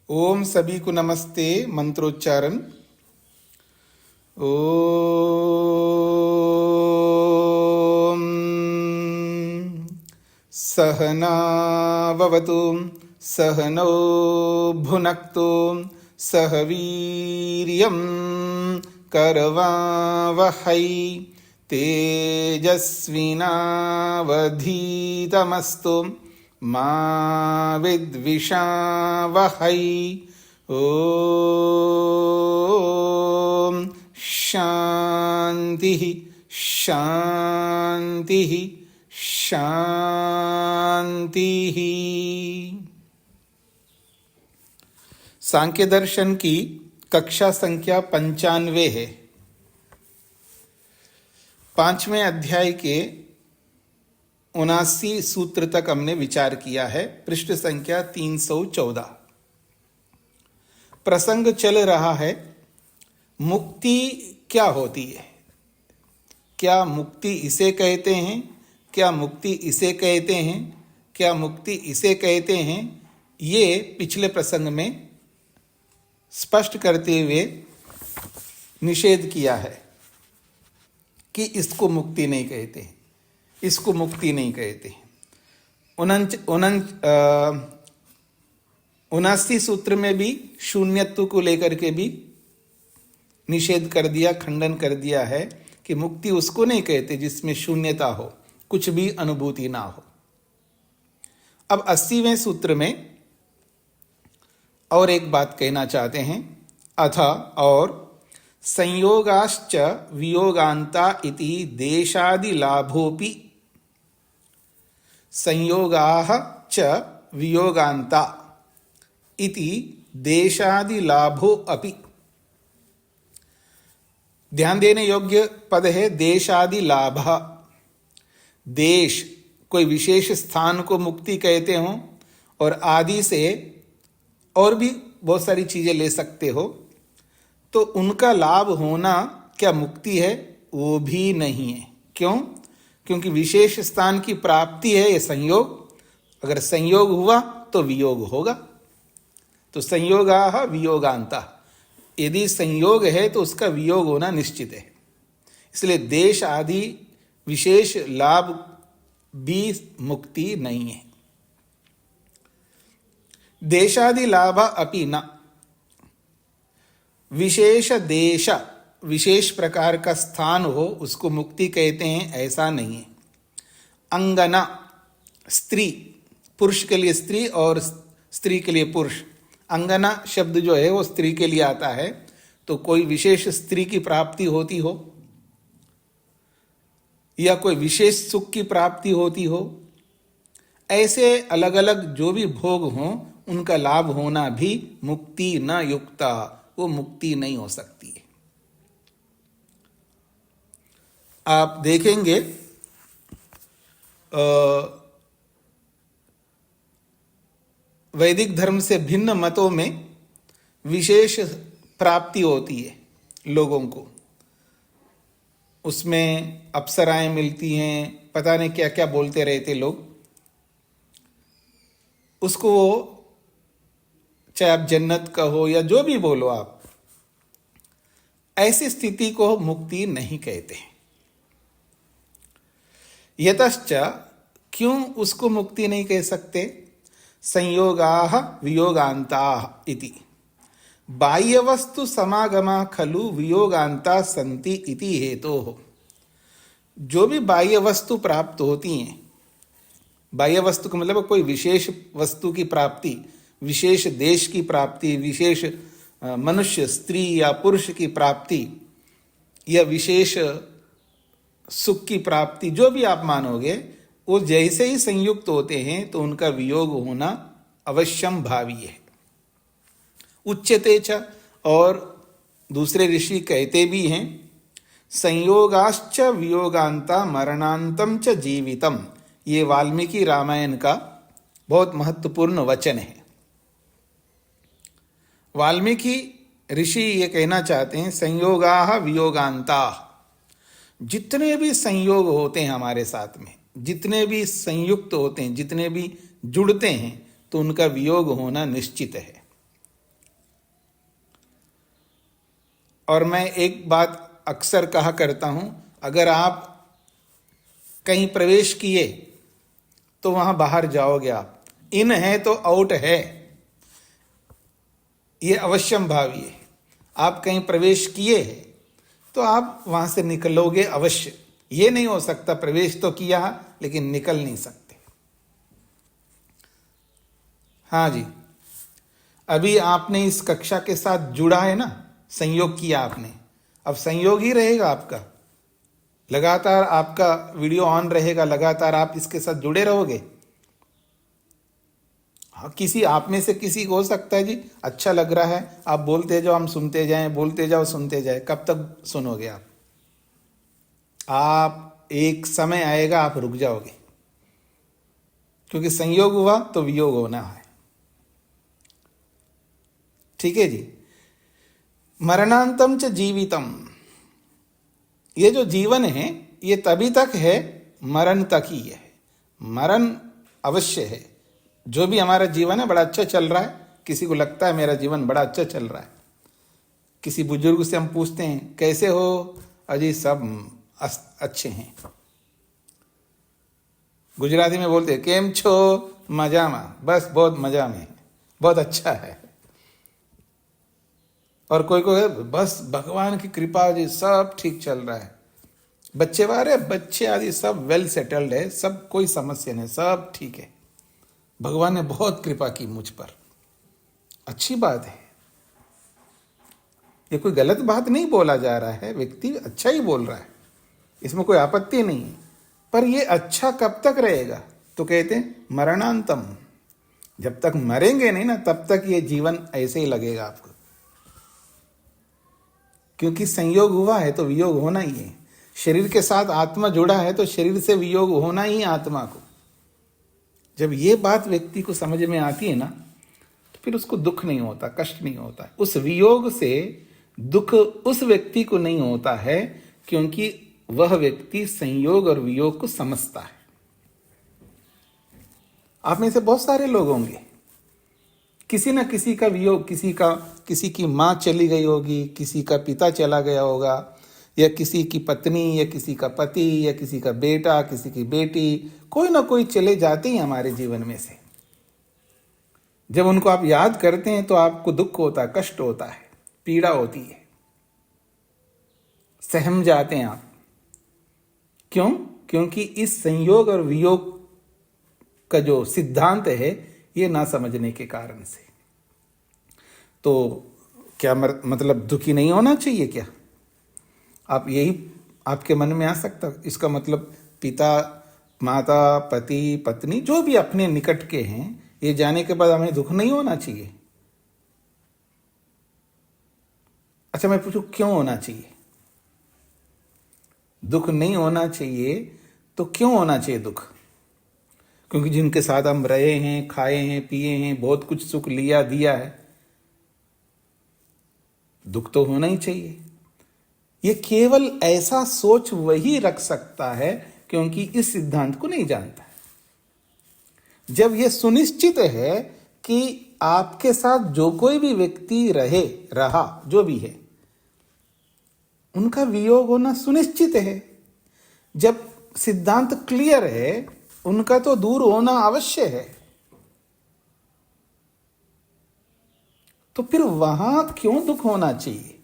ओम सभी को नमस्ते। मंत्रोच्चारण। ओम सहनाववतु सहनौ भुनक्तु सह वीर्यं करवावहै तेजस्विनावधीतमस्तु मा विद्विषावहै। ओम शांति शांति शांति। सांख्य दर्शन की कक्षा संख्या 95 है। 5वें अध्याय के 79 सूत्र तक हमने विचार किया है। पृष्ठ संख्या 314। प्रसंग चल रहा है मुक्ति क्या होती है, क्या मुक्ति इसे कहते हैं, क्या मुक्ति इसे कहते हैं, क्या मुक्ति इसे कहते हैं। ये पिछले प्रसंग में स्पष्ट करते हुए निषेध किया है कि इसको मुक्ति नहीं कहते, इसको मुक्ति नहीं कहते। 79 सूत्र में भी शून्यत्व को लेकर के भी निषेध कर दिया, खंडन कर दिया है कि मुक्ति उसको नहीं कहते जिसमें शून्यता हो, कुछ भी अनुभूति ना हो। अब 80वें सूत्र में और एक बात कहना चाहते हैं। अथ और संयोगाश्च वियोगांता इति देशादि लाभोपि। संयोगाः च वियोगांता इति देशादि लाभो अपि। ध्यान देने योग्य पद है देशादि लाभ। देश कोई विशेष स्थान को मुक्ति कहते हो, और आदि से और भी बहुत सारी चीजें ले सकते हो, तो उनका लाभ होना क्या मुक्ति है? वो भी नहीं है। क्यों? क्योंकि विशेष स्थान की प्राप्ति है ये संयोग। अगर संयोग हुआ तो वियोग होगा। तो संयोगाः वियोगांता, यदि संयोग है तो उसका वियोग होना निश्चित है। इसलिए देश आदि विशेष लाभ भी मुक्ति नहीं है। देशादि लाभ अपि न। विशेष देश, विशेष प्रकार का स्थान हो उसको मुक्ति कहते हैं, ऐसा नहीं है। अंगना, स्त्री, पुरुष के लिए स्त्री और स्त्री के लिए पुरुष। अंगना शब्द जो है वो स्त्री के लिए आता है। तो कोई विशेष स्त्री की प्राप्ति होती हो या कोई विशेष सुख की प्राप्ति होती हो, ऐसे अलग अलग जो भी भोग हों उनका लाभ होना भी मुक्ति न युक्ता, वो मुक्ति नहीं हो सकती है। आप देखेंगे वैदिक धर्म से भिन्न मतों में विशेष प्राप्ति होती है लोगों को। उसमें अप्सराएं मिलती हैं, पता नहीं क्या क्या बोलते रहते लोग। उसको चाहे आप जन्नत कहो या जो भी बोलो आप, ऐसी स्थिति को मुक्ति नहीं कहते। यतश्च, क्यों उसको मुक्ति नहीं कह सकते? संयोगाः वियोगांताः इति। बाह्य वस्तु समागमा खलु वियोगांता संति इति हेतोः। जो भी बाह्य वस्तु प्राप्त होती हैं, बाह्य वस्तु का मतलब कोई विशेष वस्तु की प्राप्ति, विशेष देश की प्राप्ति, विशेष मनुष्य, स्त्री या पुरुष की प्राप्ति, या विशेष सुख की प्राप्ति, जो भी आप मानोगे, वो जैसे ही संयुक्त होते हैं तो उनका वियोग होना अवश्यम भावी है। उच्यते च, और दूसरे ऋषि कहते भी हैं, संयोगाश्च वियोगांता मरणांतम च जीवितम। ये वाल्मीकि रामायण का बहुत महत्वपूर्ण वचन है। वाल्मीकि ऋषि ये कहना चाहते हैं संयोगाः वियोगांताः। जितने भी संयोग होते हैं हमारे साथ में, जितने भी संयुक्त होते हैं, जितने भी जुड़ते हैं, तो उनका वियोग होना निश्चित है। और मैं एक बात अक्सर कहा करता हूं, अगर आप कहीं प्रवेश किए तो वहां बाहर जाओगे आप। इन है तो आउट है, ये अवश्यम भावी है। आप कहीं प्रवेश किए तो आप वहां से निकलोगे अवश्य। ये नहीं हो सकता प्रवेश तो किया लेकिन निकल नहीं सकते। हाँ जी, अभी आपने इस कक्षा के साथ जुड़ा है ना, संयोग किया आपने, अब संयोग ही रहेगा आपका। लगातार आपका वीडियो ऑन रहेगा, लगातार आप इसके साथ जुड़े रहोगे। हाँ, किसी आप में से किसी को हो सकता है जी अच्छा लग रहा है, आप बोलते जाओ हम सुनते जाएं, बोलते जाओ सुनते जाए। कब तक सुनोगे आप एक समय आएगा आप रुक जाओगे, क्योंकि संयोग हुआ तो वियोग होना है। ठीक है जी। मरणांतम च जीवितम, ये जो जीवन है ये तभी तक है, मरण तक ही है। मरण अवश्य है। जो भी हमारा जीवन है बड़ा अच्छा चल रहा है, किसी को लगता है मेरा जीवन बड़ा अच्छा चल रहा है। किसी बुजुर्ग से हम पूछते हैं कैसे हो, अजी सब अच्छे हैं। गुजराती में बोलते हैं केम छो, मजा में, बस बहुत मजा में, बहुत अच्छा है। और कोई कोई बस भगवान की कृपा जी सब ठीक चल रहा है। बच्चे वाले बच्चे आदि सब वेल सेटल्ड है, सब कोई समस्या नहीं, सब ठीक है, भगवान ने बहुत कृपा की मुझ पर। अच्छी बात है, ये कोई गलत बात नहीं बोला जा रहा है, व्यक्ति अच्छा ही बोल रहा है, इसमें कोई आपत्ति नहीं है। पर ये अच्छा कब तक रहेगा? तो कहते हैं मरणांतम, जब तक मरेंगे नहीं ना तब तक ये जीवन ऐसे ही लगेगा आपको। क्योंकि संयोग हुआ है तो वियोग होना ही है। शरीर के साथ आत्मा जुड़ा है तो शरीर से वियोग होना ही आत्मा को। जब ये बात व्यक्ति को समझ में आती है ना तो फिर उसको दुख नहीं होता, कष्ट नहीं होता। उस वियोग से दुख उस व्यक्ति को नहीं होता है, क्योंकि वह व्यक्ति संयोग और वियोग को समझता है। आप में से बहुत सारे लोग होंगे, किसी ना किसी का वियोग, किसी की माँ चली गई होगी, किसी का पिता चला गया होगा, या किसी की पत्नी, या किसी का पति, या किसी का बेटा, किसी की बेटी, कोई ना कोई चले जाते हैं हमारे जीवन में से। जब उनको आप याद करते हैं तो आपको दुख होता है, कष्ट होता है, पीड़ा होती है, सहम जाते हैं आप। क्यों? क्योंकि इस संयोग और वियोग का जो सिद्धांत है ये ना समझने के कारण से। तो क्या मतलब दुखी नहीं होना चाहिए क्या? आप यही आपके मन में आ सकता, इसका मतलब पिता, माता, पति, पत्नी, जो भी अपने निकट के हैं, ये जाने के बाद हमें दुख नहीं होना चाहिए। अच्छा मैं पूछूं क्यों होना चाहिए? दुख नहीं होना चाहिए तो क्यों होना चाहिए दुख? क्योंकि जिनके साथ हम रहे हैं, खाए हैं, पिए हैं, बहुत कुछ सुख लिया दिया है, दुख तो होना ही चाहिए। ये केवल ऐसा सोच वही रख सकता है क्योंकि इस सिद्धांत को नहीं जानता है। जब यह सुनिश्चित है कि आपके साथ जो कोई भी व्यक्ति रहा जो भी है, उनका वियोग होना सुनिश्चित है, जब सिद्धांत क्लियर है, उनका तो दूर होना अवश्य है, तो फिर वहां क्यों दुख होना चाहिए?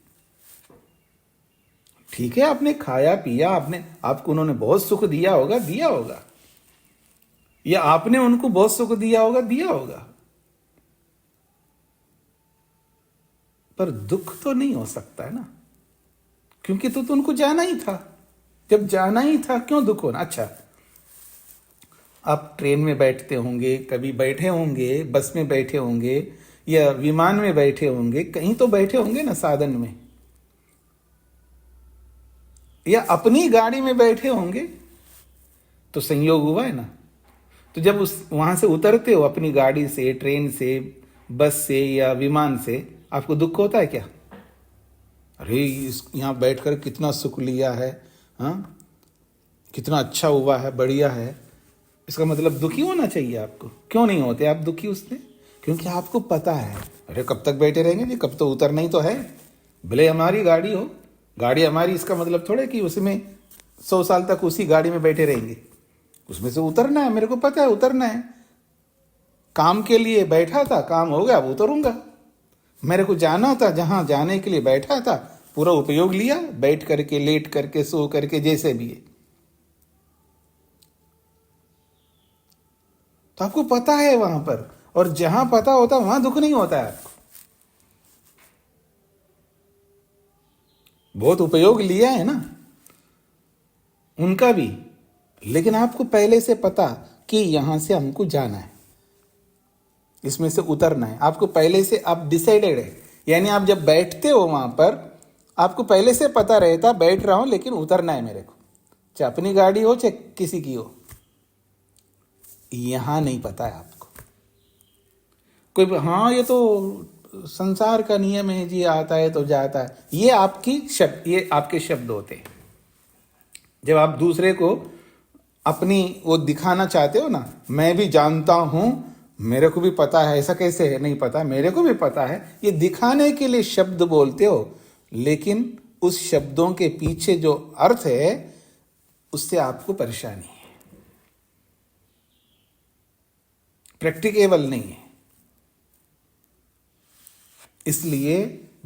ठीक है, आपने खाया पिया, आपको उन्होंने बहुत सुख दिया होगा, या आपने उनको बहुत सुख दिया होगा, पर दुख तो नहीं हो सकता है ना, क्योंकि तो उनको जाना ही था। जब जाना ही था क्यों दुख होना? अच्छा, आप ट्रेन में बैठते होंगे, कभी बैठे होंगे, बस में बैठे होंगे, या विमान में बैठे होंगे, कहीं तो बैठे होंगे ना साधन में, या अपनी गाड़ी में बैठे होंगे, तो संयोग हुआ है ना। तो जब वहां से उतरते हो अपनी गाड़ी से, ट्रेन से, बस से या विमान से, आपको दुख होता है क्या? अरे यहाँ बैठकर कितना सुख लिया है, हाँ, कितना अच्छा हुआ है, बढ़िया है। इसका मतलब दुखी होना चाहिए आपको। क्यों नहीं होते आप दुखी उससे? क्योंकि आपको पता है, अरे कब तक बैठे रहेंगे जी, कब तो उतरना ही तो है, भले हमारी गाड़ी हो, गाड़ी हमारी, इसका मतलब थोड़ा कि उसमें 100 साल तक उसी गाड़ी में बैठे रहेंगे। उसमें से उतरना है, मेरे को पता है उतरना है। काम के लिए बैठा था, काम हो गया, अब उतरूंगा। मेरे को जाना था, जहां जाने के लिए बैठा था, पूरा उपयोग लिया, बैठ करके, लेट करके, सो करके, जैसे भी है। तो आपको पता है वहां पर, और जहां पता होता वहां दुख नहीं होता है आपको। बहुत उपयोग लिया है ना उनका भी, लेकिन आपको पहले से पता कि यहां से हमको जाना है, इसमें से उतरना है। आपको पहले से आप डिसाइडेड है, यानी आप जब बैठते हो वहां पर, आपको पहले से पता रहता बैठ रहा हूं लेकिन उतरना है मेरे को, चाहे अपनी गाड़ी हो चाहे किसी की हो। यहां नहीं पता है आपको। कोई हाँ ये तो संसार का नियम है जी, आता है तो जाता है, ये आपके शब्द होते हैं। जब आप दूसरे को अपनी वो दिखाना चाहते हो ना, मैं भी जानता हूं, मेरे को भी पता है, ऐसा कैसे है, नहीं पता, मेरे को भी पता है, ये दिखाने के लिए शब्द बोलते हो, लेकिन उस शब्दों के पीछे जो अर्थ है उससे आपको परेशानी है, प्रैक्टिकेबल नहीं है। इसलिए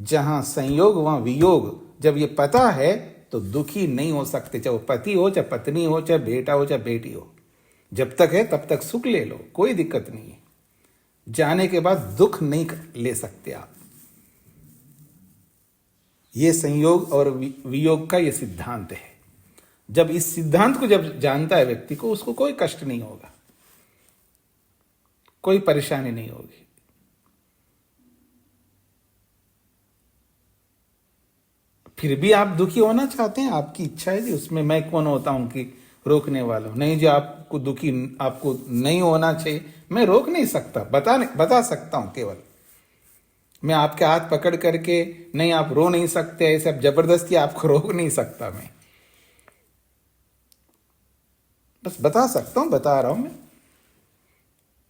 जहां संयोग वहां वियोग, जब ये पता है तो दुखी नहीं हो सकते, चाहे वो पति हो, चाहे पत्नी हो, चाहे बेटा हो, चाहे बेटी हो। जब तक है तब तक सुख ले लो, कोई दिक्कत नहीं है। जाने के बाद दुख नहीं ले सकते आप। ये संयोग और वियोग का ये सिद्धांत है। जब इस सिद्धांत को जब जानता है व्यक्ति को, उसको कोई कष्ट नहीं होगा, कोई परेशानी नहीं होगी। फिर भी आप दुखी होना चाहते हैं, आपकी इच्छा है जी, उसमें मैं कौन होता हूं कि रोकने वाला हूं। नहीं जी, आपको दुखी, आपको नहीं होना चाहिए, मैं रोक नहीं सकता, बता सकता हूं केवल। मैं आपके हाथ पकड़ करके नहीं आप रो नहीं सकते, ऐसे अब जबरदस्ती आपको रोक नहीं सकता, मैं बस बता सकता हूं, बता रहा हूं मैं।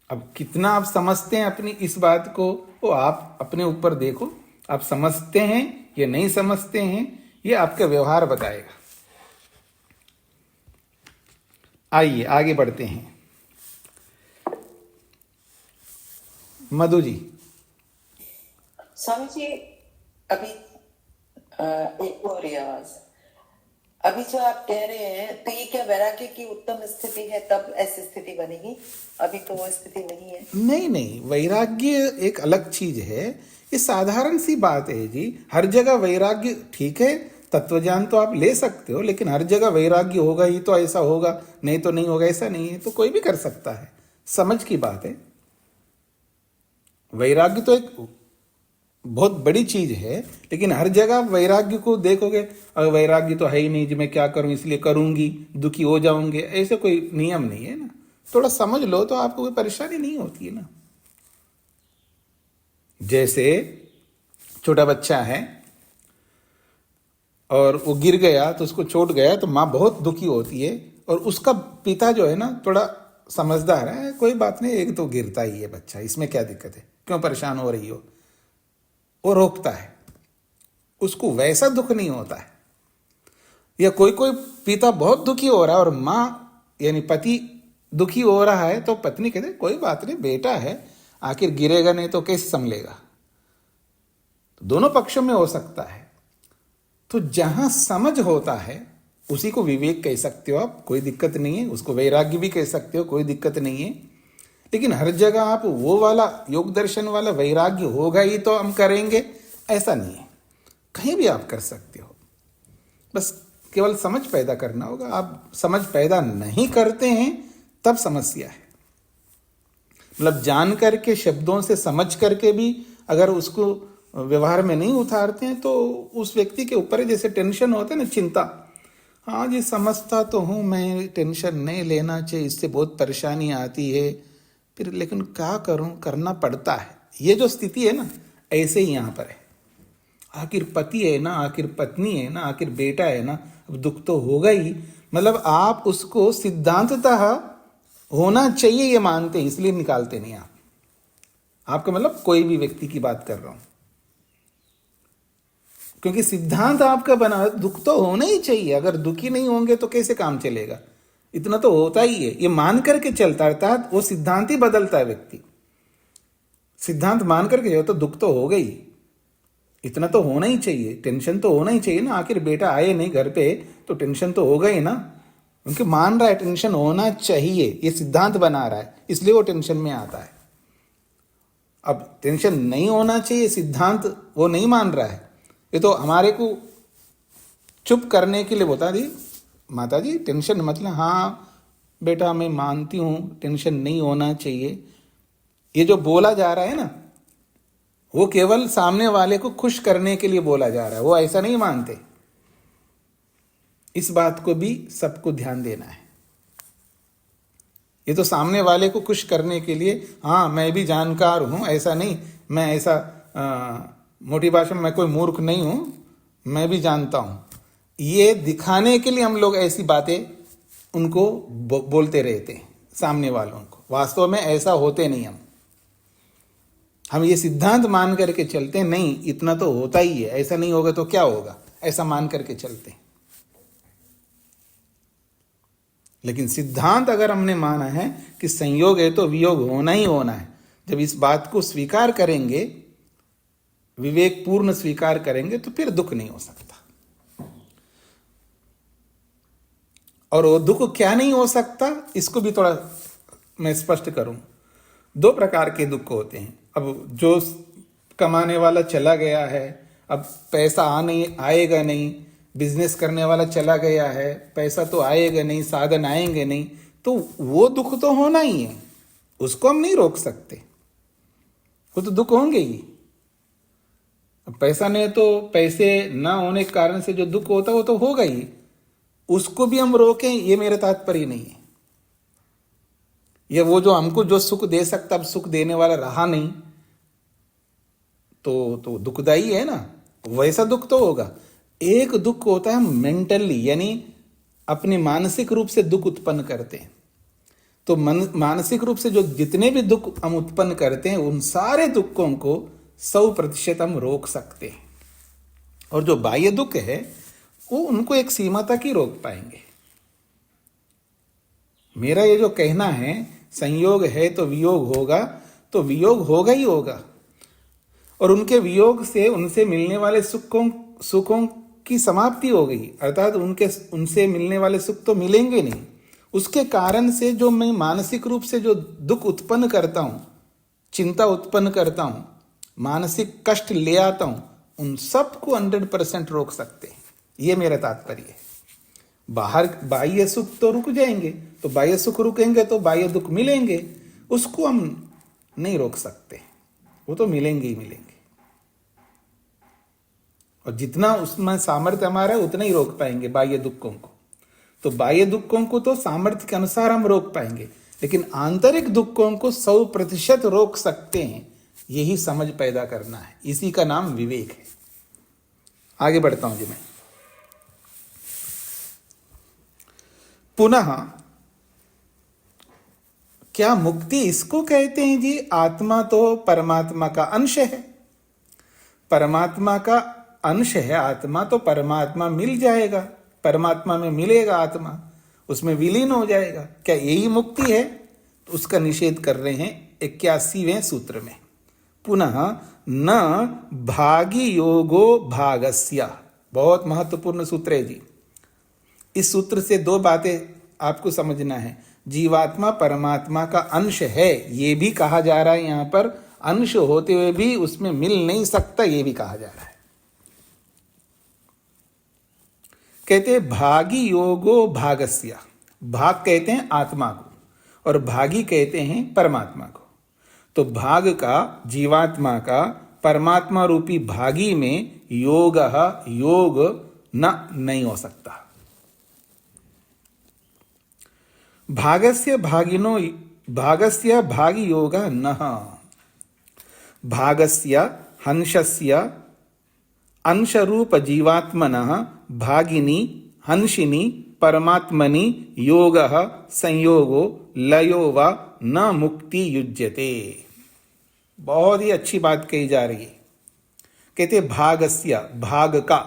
अब कितना आप समझते हैं अपनी इस बात को, वो आप अपने ऊपर देखो। आप समझते हैं या नहीं समझते हैं, ये आपका व्यवहार बताएगा। आइए आगे बढ़ते हैं। मधु जी। स्वामी जी, अभी एक और आवाज, अभी जो आप कह रहे हैं, तो ये क्या वैराग्य की उत्तम स्थिति है तब ऐसी स्थिति बनेगी? अभी तो वो स्थिति नहीं है। नहीं नहीं, वैराग्य एक अलग चीज है, ये साधारण सी बात है जी। हर जगह वैराग्य ठीक है, तत्वज्ञान तो आप ले सकते हो, लेकिन हर जगह वैराग्य होगा ही तो ऐसा होगा, नहीं तो नहीं होगा, ऐसा नहीं है। तो कोई भी कर सकता है, समझ की बात है। वैराग्य तो एक बहुत बड़ी चीज है, लेकिन हर जगह वैराग्य को देखोगे, अगर वैराग्य तो है ही नहीं जी, मैं क्या करूं, इसलिए करूंगी, दुखी हो जाऊंगे, ऐसे कोई नियम नहीं है ना। थोड़ा समझ लो तो आपको कोई परेशानी नहीं होती है ना। जैसे छोटा बच्चा है और वो गिर गया, तो उसको चोट गया, तो माँ बहुत दुखी होती है, और उसका पिता जो है ना थोड़ा समझदार है, कोई बात नहीं, एक तो गिरता ही है बच्चा, इसमें क्या दिक्कत है, क्यों परेशान हो रही हो, वो रोकता है, उसको वैसा दुख नहीं होता है। या कोई कोई पिता बहुत दुखी हो रहा है और माँ यानी पति दुखी हो रहा है, तो पत्नी कहते कोई बात नहीं, बेटा है, आखिर गिरेगा नहीं तो कैसे संभलेगा। तो दोनों पक्षों में हो सकता है। तो जहां समझ होता है उसी को विवेक कह सकते हो आप, कोई दिक्कत नहीं है। उसको वैराग्य भी कह सकते हो, कोई दिक्कत नहीं है। लेकिन हर जगह आप वो वाला योग दर्शन वाला वैराग्य होगा ही तो हम करेंगे, ऐसा नहीं है। कहीं भी आप कर सकते हो, बस केवल समझ पैदा करना होगा। आप समझ पैदा नहीं करते हैं तब समस्या है। मतलब जान करके, शब्दों से समझ करके भी अगर उसको व्यवहार में नहीं उतारते हैं तो उस व्यक्ति के ऊपर जैसे टेंशन होता है ना, चिंता, हाँ जी समझता तो हूँ मैं, टेंशन नहीं लेना चाहिए, इससे बहुत परेशानी आती है, फिर लेकिन क्या करूँ, करना पड़ता है। ये जो स्थिति है ना, ऐसे ही यहाँ पर है। आखिर पति है ना, आखिर पत्नी है ना, आखिर बेटा है ना, अब दुख तो होगा ही। मतलब आप उसको सिद्धांततः होना चाहिए ये मानते हैं, इसलिए निकालते नहीं आप। आपका मतलब कोई भी व्यक्ति की बात कर रहा हूं, क्योंकि सिद्धांत आपका बना, दुख तो होना ही चाहिए। अगर दुखी नहीं होंगे तो कैसे काम चलेगा? इतना तो होता ही है, ये मान करके चलता, अर्थात वो सिद्धांत ही बदलता है व्यक्ति। सिद्धांत मान करके जो तो दुख तो हो गई, इतना तो होना ही चाहिए, टेंशन तो होना ही चाहिए ना। आखिर बेटा आए नहीं घर पे तो टेंशन तो होगा ही ना। उनके मान रहा है टेंशन होना चाहिए, ये सिद्धांत बना रहा है, इसलिए वो टेंशन में आता है। अब टेंशन नहीं होना चाहिए, सिद्धांत वो नहीं मान रहा है, ये तो हमारे को चुप करने के लिए बोलता जी माता जी टेंशन मतलब, हाँ बेटा मैं मानती हूँ टेंशन नहीं होना चाहिए। ये जो बोला जा रहा है ना, वो केवल सामने वाले को खुश करने के लिए बोला जा रहा है, वो ऐसा नहीं मानते। इस बात को भी सबको ध्यान देना है। ये तो सामने वाले को खुश करने के लिए, हाँ मैं भी जानकार हूं, ऐसा नहीं, मैं ऐसा मोटी भाषा में मैं कोई मूर्ख नहीं हूं, मैं भी जानता हूं, ये दिखाने के लिए हम लोग ऐसी बातें उनको बोलते रहते हैं सामने वालों को। वास्तव में ऐसा होते नहीं। हम ये सिद्धांत मान करके चलते, नहीं इतना तो होता ही है, ऐसा नहीं होगा तो क्या होगा, ऐसा मान करके चलते। लेकिन सिद्धांत अगर हमने माना है कि संयोग है तो वियोग होना ही होना है, जब इस बात को स्वीकार करेंगे, विवेक पूर्ण स्वीकार करेंगे, तो फिर दुख नहीं हो सकता। और वो दुख क्या नहीं हो सकता, इसको भी थोड़ा मैं स्पष्ट करूं। 2 प्रकार के दुख होते हैं। अब जो कमाने वाला चला गया है, अब पैसा आएगा नहीं, बिजनेस करने वाला चला गया है, पैसा तो आएगा नहीं, साधन आएंगे नहीं, तो वो दुख तो होना ही है, उसको हम नहीं रोक सकते, वो तो दुख होंगे ही। अब पैसा नहीं तो पैसे ना होने के कारण से जो दुख होता है वो तो होगा ही, उसको भी हम रोकें ये मेरा तात्पर्य नहीं है। ये वो जो हमको जो सुख दे सकता, अब सुख देने वाला रहा नहीं, तो दुखदाई है ना, वैसा दुख तो होगा। एक दुख होता है मेंटली, यानी अपने मानसिक रूप से दुख उत्पन्न करते हैं। तो मानसिक रूप से जो जितने भी दुख हम उत्पन्न करते हैं, उन सारे दुखों को 100% हम रोक सकते हैं। और जो बाह्य दुख है वो उनको एक सीमा तक ही रोक पाएंगे। मेरा ये जो कहना है संयोग है तो वियोग होगा, तो वियोग होगा ही होगा, और उनके वियोग से उनसे मिलने वाले सुखों की समाप्ति हो गई, अर्थात उनसे मिलने वाले सुख तो मिलेंगे नहीं। उसके कारण से जो मैं मानसिक रूप से जो दुख उत्पन्न करता हूं, चिंता उत्पन्न करता हूं, मानसिक कष्ट ले आता हूं, उन सबको 100% रोक सकते हैं, ये मेरा तात्पर्य है। बाह्य सुख तो रुक जाएंगे, तो बाह्य सुख रुकेंगे तो बाह्य दुख मिलेंगे, उसको हम नहीं रोक सकते, वो तो मिलेंगे ही मिलेंगे। और जितना उसमें सामर्थ्य हमारा है उतना ही रोक पाएंगे बाह्य दुखों को। तो बाह्य दुखों को तो सामर्थ्य के अनुसार हम रोक पाएंगे, लेकिन आंतरिक दुखों को 100% रोक सकते हैं। यही समझ पैदा करना है, इसी का नाम विवेक है। आगे बढ़ता हूं जी मैं। पुनः क्या मुक्ति इसको कहते हैं जी? आत्मा तो परमात्मा का अंश है, परमात्मा का अंश है आत्मा, तो परमात्मा मिल जाएगा, परमात्मा में मिलेगा आत्मा, उसमें विलीन हो जाएगा। क्या यही मुक्ति है? तो उसका निषेध कर रहे हैं 81वें सूत्र में। पुनः न भागी योगो भागस्य, बहुत महत्वपूर्ण सूत्र है जी। इस सूत्र से 2 बातें आपको समझना है। जीवात्मा परमात्मा का अंश है, ये भी कहा जा रहा है यहां पर, अंश होते हुए भी उसमें मिल नहीं सकता, ये भी कहा जा रहा है। कहते हैं भागी योगो भागस्य, भाग कहते हैं आत्मा को और भागी कहते हैं परमात्मा को। तो भाग का, जीवात्मा का परमात्मा रूपी भागी में योग नहीं हो सकता। भागस्य भागी योग न, भागस्य हंसस्य अंशरूप जीवात्मनः भागिनी हंसिनी परमात्मनि योगः संयोगो लयो व न मुक्ति युज्यते। बहुत ही अच्छी बात कही जा रही है कहते भागस्य, भाग का,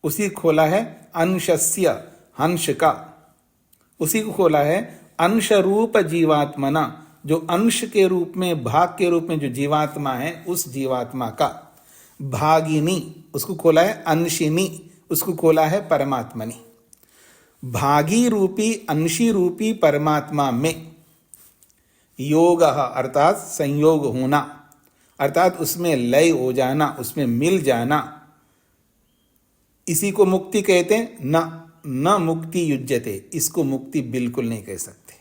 उसी खोला है अंशस्य, अंश का, उसी को खोला है अंश रूप जीवात्मना, जो अंश के रूप में, भाग के रूप में जो जीवात्मा है, उस जीवात्मा का। भागिनी, उसको खोला है अंशिनी, उसको खोला है परमात्मनि। भागी रूपी, अंशी रूपी परमात्मा में योग अर्थात संयोग होना, अर्थात उसमें लय हो जाना, उसमें मिल जाना, इसी को मुक्ति कहते हैं। न मुक्ति युज्यते, इसको मुक्ति बिल्कुल नहीं कह सकते।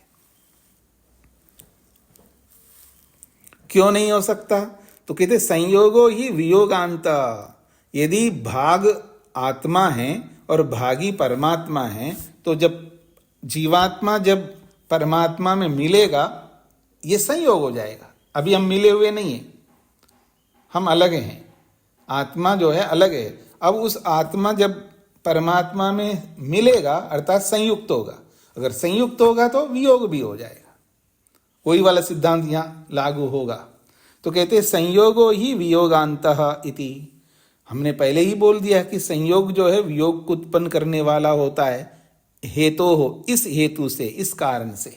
क्यों नहीं हो सकता? तो कहते संयोगो ही वियोगांत। यदि भाग आत्मा है और भागी परमात्मा है, तो जब जीवात्मा जब परमात्मा में मिलेगा, ये संयोग हो जाएगा। अभी हम मिले हुए नहीं हैं, हम अलग हैं, आत्मा जो है अलग है। अब उस आत्मा जब परमात्मा में मिलेगा अर्थात संयुक्त होगा, अगर संयुक्त होगा तो वियोग भी हो जाएगा। वही वाला सिद्धांत यहाँ लागू होगा। तो कहते संयोगो ही वियोगांतः इति। हमने पहले ही बोल दिया कि संयोग जो है वियोग को उत्पन्न करने वाला होता है। हेतु हो, इस हेतु से, इस कारण से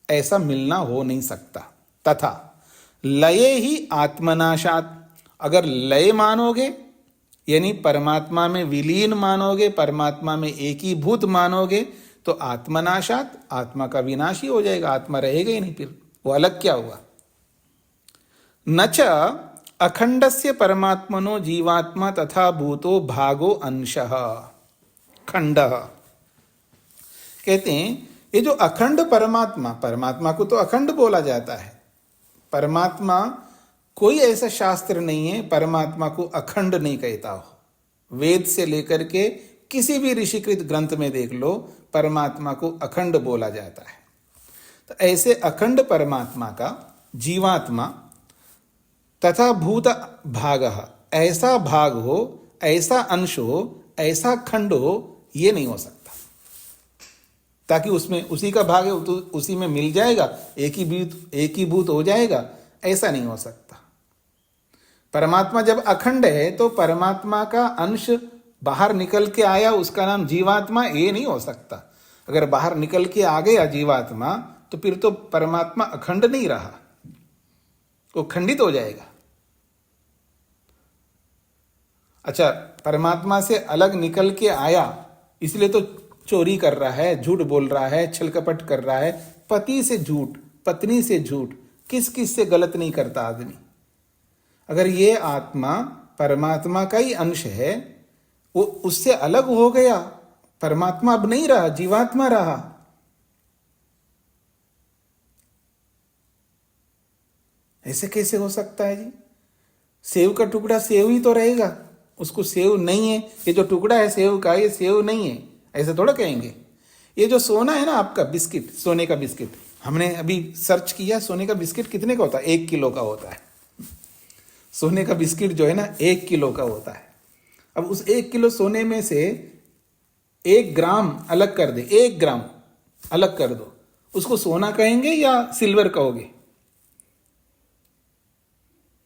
ऐसा मिलना हो नहीं सकता। तथा लये ही आत्मनाशात, अगर लय मानोगे यानी परमात्मा में विलीन मानोगे, परमात्मा में एकीभूत मानोगे, तो आत्मनाशात, आत्मा का विनाश ही हो जाएगा, आत्मा रहेगा ही नहीं, फिर वो अलग क्या हुआ। न च अखंडस्य परमात्मनो जीवात्मा तथा भूतो भागो अंशः खंडः। कहते हैं ये जो अखंड परमात्मा, परमात्मा को तो अखंड बोला जाता है। परमात्मा, कोई ऐसा शास्त्र नहीं है परमात्मा को अखंड नहीं कहता हो। वेद से लेकर के किसी भी ऋषिकृत ग्रंथ में देख लो, परमात्मा को अखंड बोला जाता है। तो ऐसे अखंड परमात्मा का जीवात्मा तथा भूत भागः, ऐसा भाग हो, ऐसा अंश हो, ऐसा खंड हो, ये नहीं हो सकता। ताकि उसमें उसी का भाग है तो उसी में मिल जाएगा, एकीभूत हो जाएगा, ऐसा नहीं हो सकता। परमात्मा जब अखंड है तो परमात्मा का अंश बाहर निकल के आया, उसका नाम जीवात्मा, ये नहीं हो सकता। अगर बाहर निकल के आ गया जीवात्मा तो फिर तो परमात्मा अखंड नहीं रहा, वो खंडित हो जाएगा। अच्छा, परमात्मा से अलग निकल के आया इसलिए तो चोरी कर रहा है, झूठ बोल रहा है, छलकपट कर रहा है, पति से झूठ, पत्नी से झूठ, किस किस से गलत नहीं करता आदमी। अगर ये आत्मा परमात्मा का ही अंश है, वो उससे अलग हो गया, परमात्मा अब नहीं रहा, जीवात्मा रहा। ऐसे कैसे हो सकता है जी? सेव का टुकड़ा सेव ही तो रहेगा, उसको सेव नहीं है, ये जो टुकड़ा है सेव का, ये सेव नहीं है, ऐसे थोड़ा कहेंगे। ये जो सोना है ना आपका बिस्किट, सोने का बिस्किट, हमने अभी सर्च किया, सोने का बिस्किट कितने का होता है? 1 किलो का होता है। सोने का बिस्किट जो है ना 1 किलो का होता है। अब उस 1 किलो सोने में से 1 ग्राम अलग कर दे, 1 ग्राम अलग कर दो, उसको सोना कहेंगे या सिल्वर कहोगे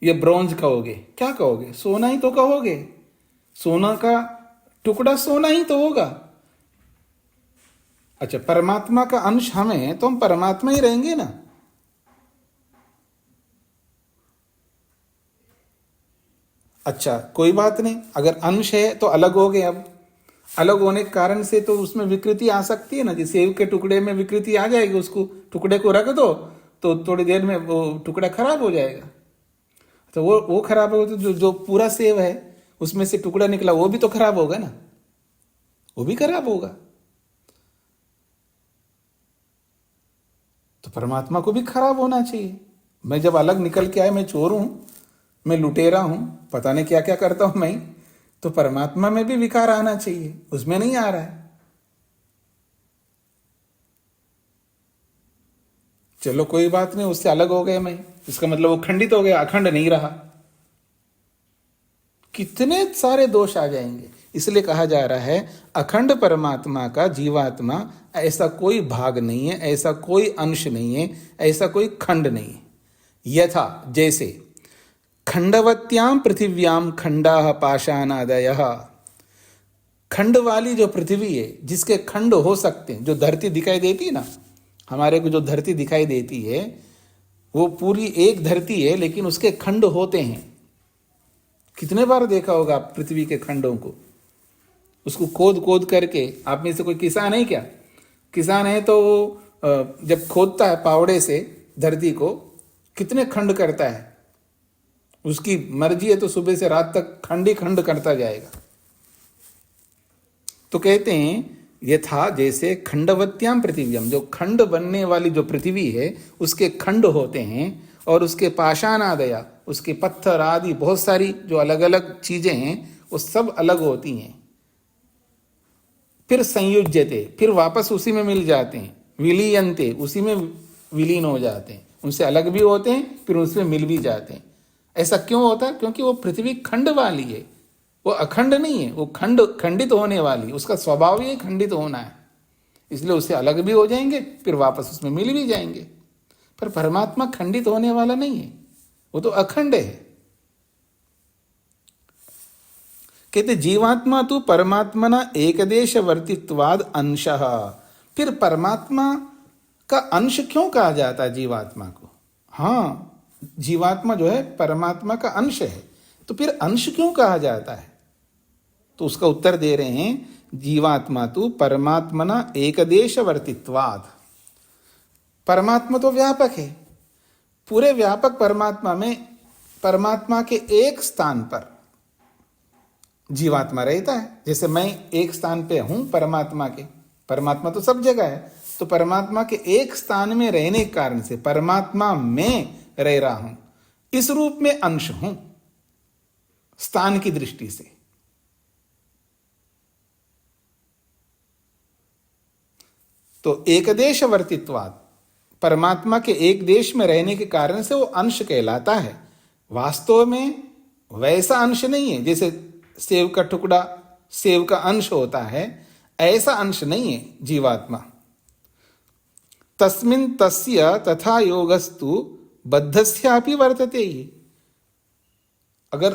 या ब्रॉन्ज कहोगे? क्या कहोगे? सोना ही तो कहोगे। सोना का टुकड़ा सोना ही तो होगा। अच्छा, परमात्मा का अंश हम हैं तो हम परमात्मा ही रहेंगे ना। अच्छा, कोई बात नहीं, अगर अंश है तो अलग हो गए। अब अलग होने के कारण से तो उसमें विकृति आ सकती है ना, जैसे सेव के टुकड़े में विकृति आ जाएगी, उसको टुकड़े को रख दो तो थोड़ी देर में वो टुकड़ा खराब हो जाएगा। तो वो खराब होगा तो जो पूरा सेव है उसमें से टुकड़ा निकला वो भी तो खराब होगा ना, वो भी खराब होगा। तो परमात्मा को भी खराब होना चाहिए। मैं जब अलग निकल के आया, मैं चोर हूं, मैं लुटेरा हूं, पता नहीं क्या क्या करता हूं मैं, तो परमात्मा में भी विकार आना चाहिए, उसमें नहीं आ रहा है। चलो कोई बात नहीं, उससे अलग हो गया मैं, इसका मतलब वो खंडित हो गया, अखंड नहीं रहा। कितने सारे दोष आ जाएंगे। इसलिए कहा जा रहा है अखंड परमात्मा का जीवात्मा ऐसा कोई भाग नहीं है, ऐसा कोई अंश नहीं है, ऐसा कोई खंड नहीं है। यथा, जैसे खंडवत्याम पृथिव्याम खंडाः पाषाणादयः, खंड वाली जो पृथ्वी है, जिसके खंड हो सकते हैं, जो धरती दिखाई देती है ना, हमारे को जो धरती दिखाई देती है वो पूरी एक धरती है, लेकिन उसके खंड होते हैं। कितने बार देखा होगा आप पृथ्वी के खंडों को, उसको खोद खोद करके। आप में से कोई किसान है क्या? किसान है तो वो जब खोदता है पावड़े से धरती को, कितने खंड करता है। उसकी मर्जी है तो सुबह से रात तक खंड ही खंड करता जाएगा। तो कहते हैं यथा, जैसे खंडवत्याम पृथिव्यम, जो खंड बनने वाली जो पृथ्वी है उसके खंड होते हैं, और उसके पाषाणादया, उसके पत्थर आदि बहुत सारी जो अलग अलग चीजें हैं वो सब अलग होती हैं। फिर संयुज्यते, फिर वापस उसी में मिल जाते हैं। विलीयन्ते, उसी में विलीन हो जाते हैं, उनसे अलग भी होते हैं फिर उसमें मिल भी जाते हैं। ऐसा क्यों होता है? क्योंकि वो पृथ्वी खंड वाली है, वो अखंड नहीं है, वो खंडित होने वाली, उसका स्वभाव ही खंडित होना है, इसलिए उससे अलग भी हो जाएंगे फिर वापस उसमें मिल भी जाएंगे। पर परमात्मा खंडित होने वाला नहीं है, वो तो अखंड है। कहते जीवात्मा तो परमात्मना एकदेश वर्तित्वाद अंशः। फिर परमात्मा का अंश क्यों कहा जाता है जीवात्मा को? हाँ, जीवात्मा जो है परमात्मा का अंश है, तो फिर अंश क्यों कहा जाता है? तो उसका उत्तर दे रहे हैं, जीवात्मा तो परमात्मना एकदेश वर्तित्वाद। परमात्मा तो व्यापक है, पूरे व्यापक परमात्मा में परमात्मा के एक स्थान पर जीवात्मा रहता है। जैसे मैं एक स्थान पे हूं परमात्मा के, परमात्मा तो सब जगह है, तो परमात्मा के एक स्थान में रहने के कारण से परमात्मा में रह रहा हूं, इस रूप में अंश हूं स्थान की दृष्टि से। तो एकदेश वर्तित्वाद, परमात्मा के एक देश में रहने के कारण से वो अंश कहलाता है। वास्तव में वैसा अंश नहीं है, जैसे सेव का टुकड़ा सेव का अंश होता है, ऐसा अंश नहीं है जीवात्मा। तस्मिन् तस्य तथा योगस्तु बद्धस्यापि वर्तते ही। अगर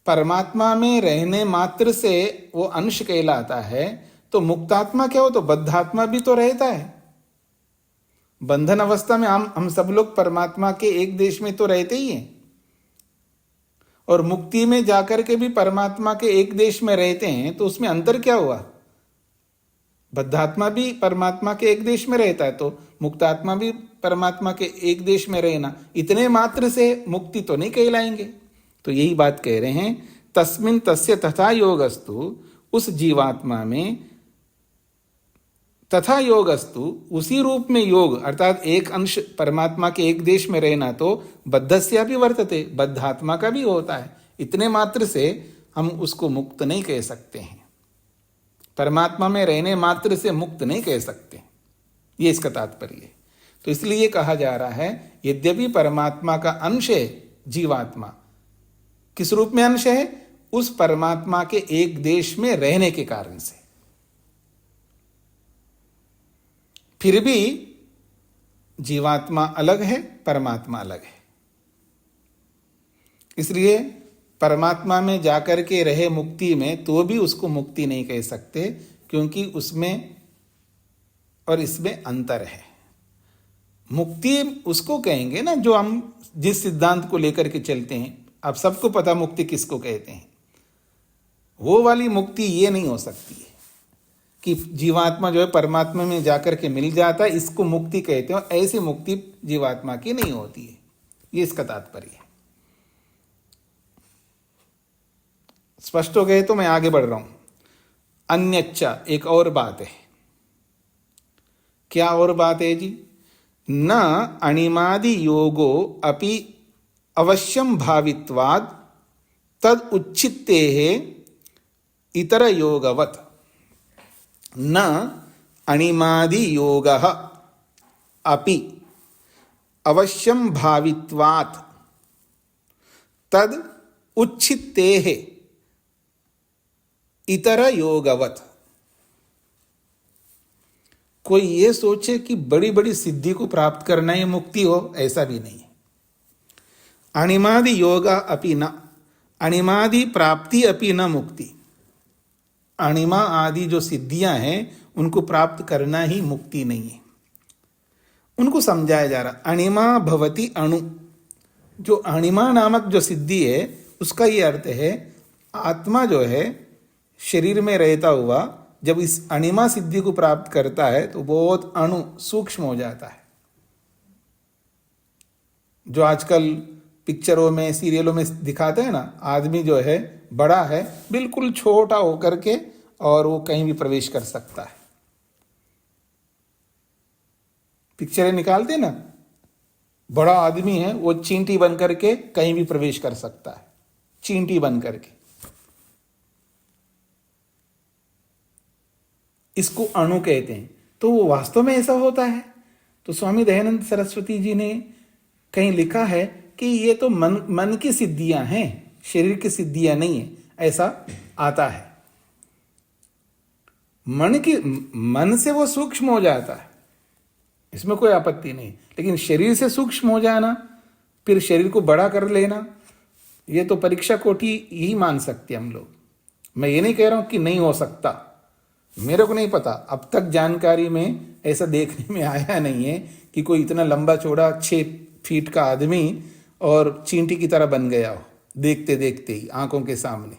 परमात्मा में रहने मात्र से वो अंश कहलाता है, तो मुक्तात्मा क्या हो? तो बद्धात्मा भी तो रहता है। बंधन अवस्था में हम सब लोग परमात्मा के एक देश में तो रहते ही हैं, और मुक्ति में जाकर के भी परमात्मा के एक देश में रहते हैं, तो उसमें अंतर क्या हुआ? बद्धात्मा भी परमात्मा के एक देश में रहता है, तो मुक्तात्मा भी परमात्मा के एक देश में रहना, इतने मात्र से मुक्ति तो नहीं कहलाएंगे। तो यही बात कह रहे हैं, तस्मिन् तस्य तथा योगस्तु, उस जीवात्मा में तथा योगस्तु, उसी रूप में योग अर्थात एक अंश परमात्मा के एक देश में रहना तो बद्धस्या भी वर्तते, बद्धात्मा का भी होता है। इतने मात्र से हम उसको मुक्त नहीं कह सकते हैं, परमात्मा में रहने मात्र से मुक्त नहीं कह सकते, ये इसका तात्पर्य है। तो इसलिए कहा जा रहा है, यद्यपि परमात्मा का अंश है जीवात्मा, किस रूप में अंश है? उस परमात्मा के एक देश में रहने के कारण से। फिर भी जीवात्मा अलग है, परमात्मा अलग है। इसलिए परमात्मा में जाकर के रहे मुक्ति में, तो भी उसको मुक्ति नहीं कह सकते, क्योंकि उसमें और इसमें अंतर है। मुक्ति उसको कहेंगे ना जो हम जिस सिद्धांत को लेकर के चलते हैं। आप सबको पता मुक्ति किसको कहते हैं, वो वाली मुक्ति ये नहीं हो सकती है कि जीवात्मा जो है परमात्मा में जाकर के मिल जाता है, इसको मुक्ति कहते हो। ऐसी मुक्ति जीवात्मा की नहीं होती है, ये इसका तात्पर्य है। स्पष्ट हो गए? तो मैं आगे बढ़ रहा हूं। अन्यच्चा, एक और बात है। क्या और बात है जी? न अणिमादि योगो अपि अवश्यम भावित्वाद तद उच्छित्ते इतर योगवत। न अणिमादि योगः अपि अवश्यम भावित्वात् तद उच्छित्तेः इतर योगवत। कोई ये सोचे कि बड़ी बड़ी सिद्धि को प्राप्त करना ही मुक्ति हो, ऐसा भी नहीं है। अणिमादि योगा अपि न, अणिमादि प्राप्ति अपि न मुक्ति। अणिमा आदि जो सिद्धियां हैं उनको प्राप्त करना ही मुक्ति नहीं है। उनको समझाया जा रहा, अणिमा भवति अणु, जो अणिमा नामक जो सिद्धि है उसका ये अर्थ है आत्मा जो है शरीर में रहता हुआ जब इस अणिमा सिद्धि को प्राप्त करता है तो बहुत अणु सूक्ष्म हो जाता है। जो आजकल पिक्चरों में सीरियलों में दिखाते हैं ना, आदमी जो है बड़ा है बिल्कुल छोटा होकर के और वो कहीं भी प्रवेश कर सकता है। पिक्चरें निकालते ना, बड़ा आदमी है वो चींटी बन करके कहीं भी प्रवेश कर सकता है, चींटी बन करके। इसको अणु कहते हैं। तो वो वास्तव में ऐसा होता है? तो स्वामी दयानंद सरस्वती जी ने कहीं लिखा है कि ये तो मन की सिद्धियां हैं, शरीर की सिद्धियां नहीं है, ऐसा आता है। मन से वो सूक्ष्म हो जाता है, इसमें कोई आपत्ति नहीं, लेकिन शरीर से सूक्ष्म हो जाना, फिर शरीर को बड़ा कर लेना, ये तो परीक्षा कोटि ही मान सकते हम लोग। मैं ये नहीं कह रहा हूं कि नहीं हो सकता, मेरे को नहीं पता, अब तक जानकारी में ऐसा देखने में आया नहीं है कि कोई इतना लंबा चौड़ा 6 फीट का आदमी और चींटी की तरह बन गया हो, देखते देखते ही आंखों के सामने,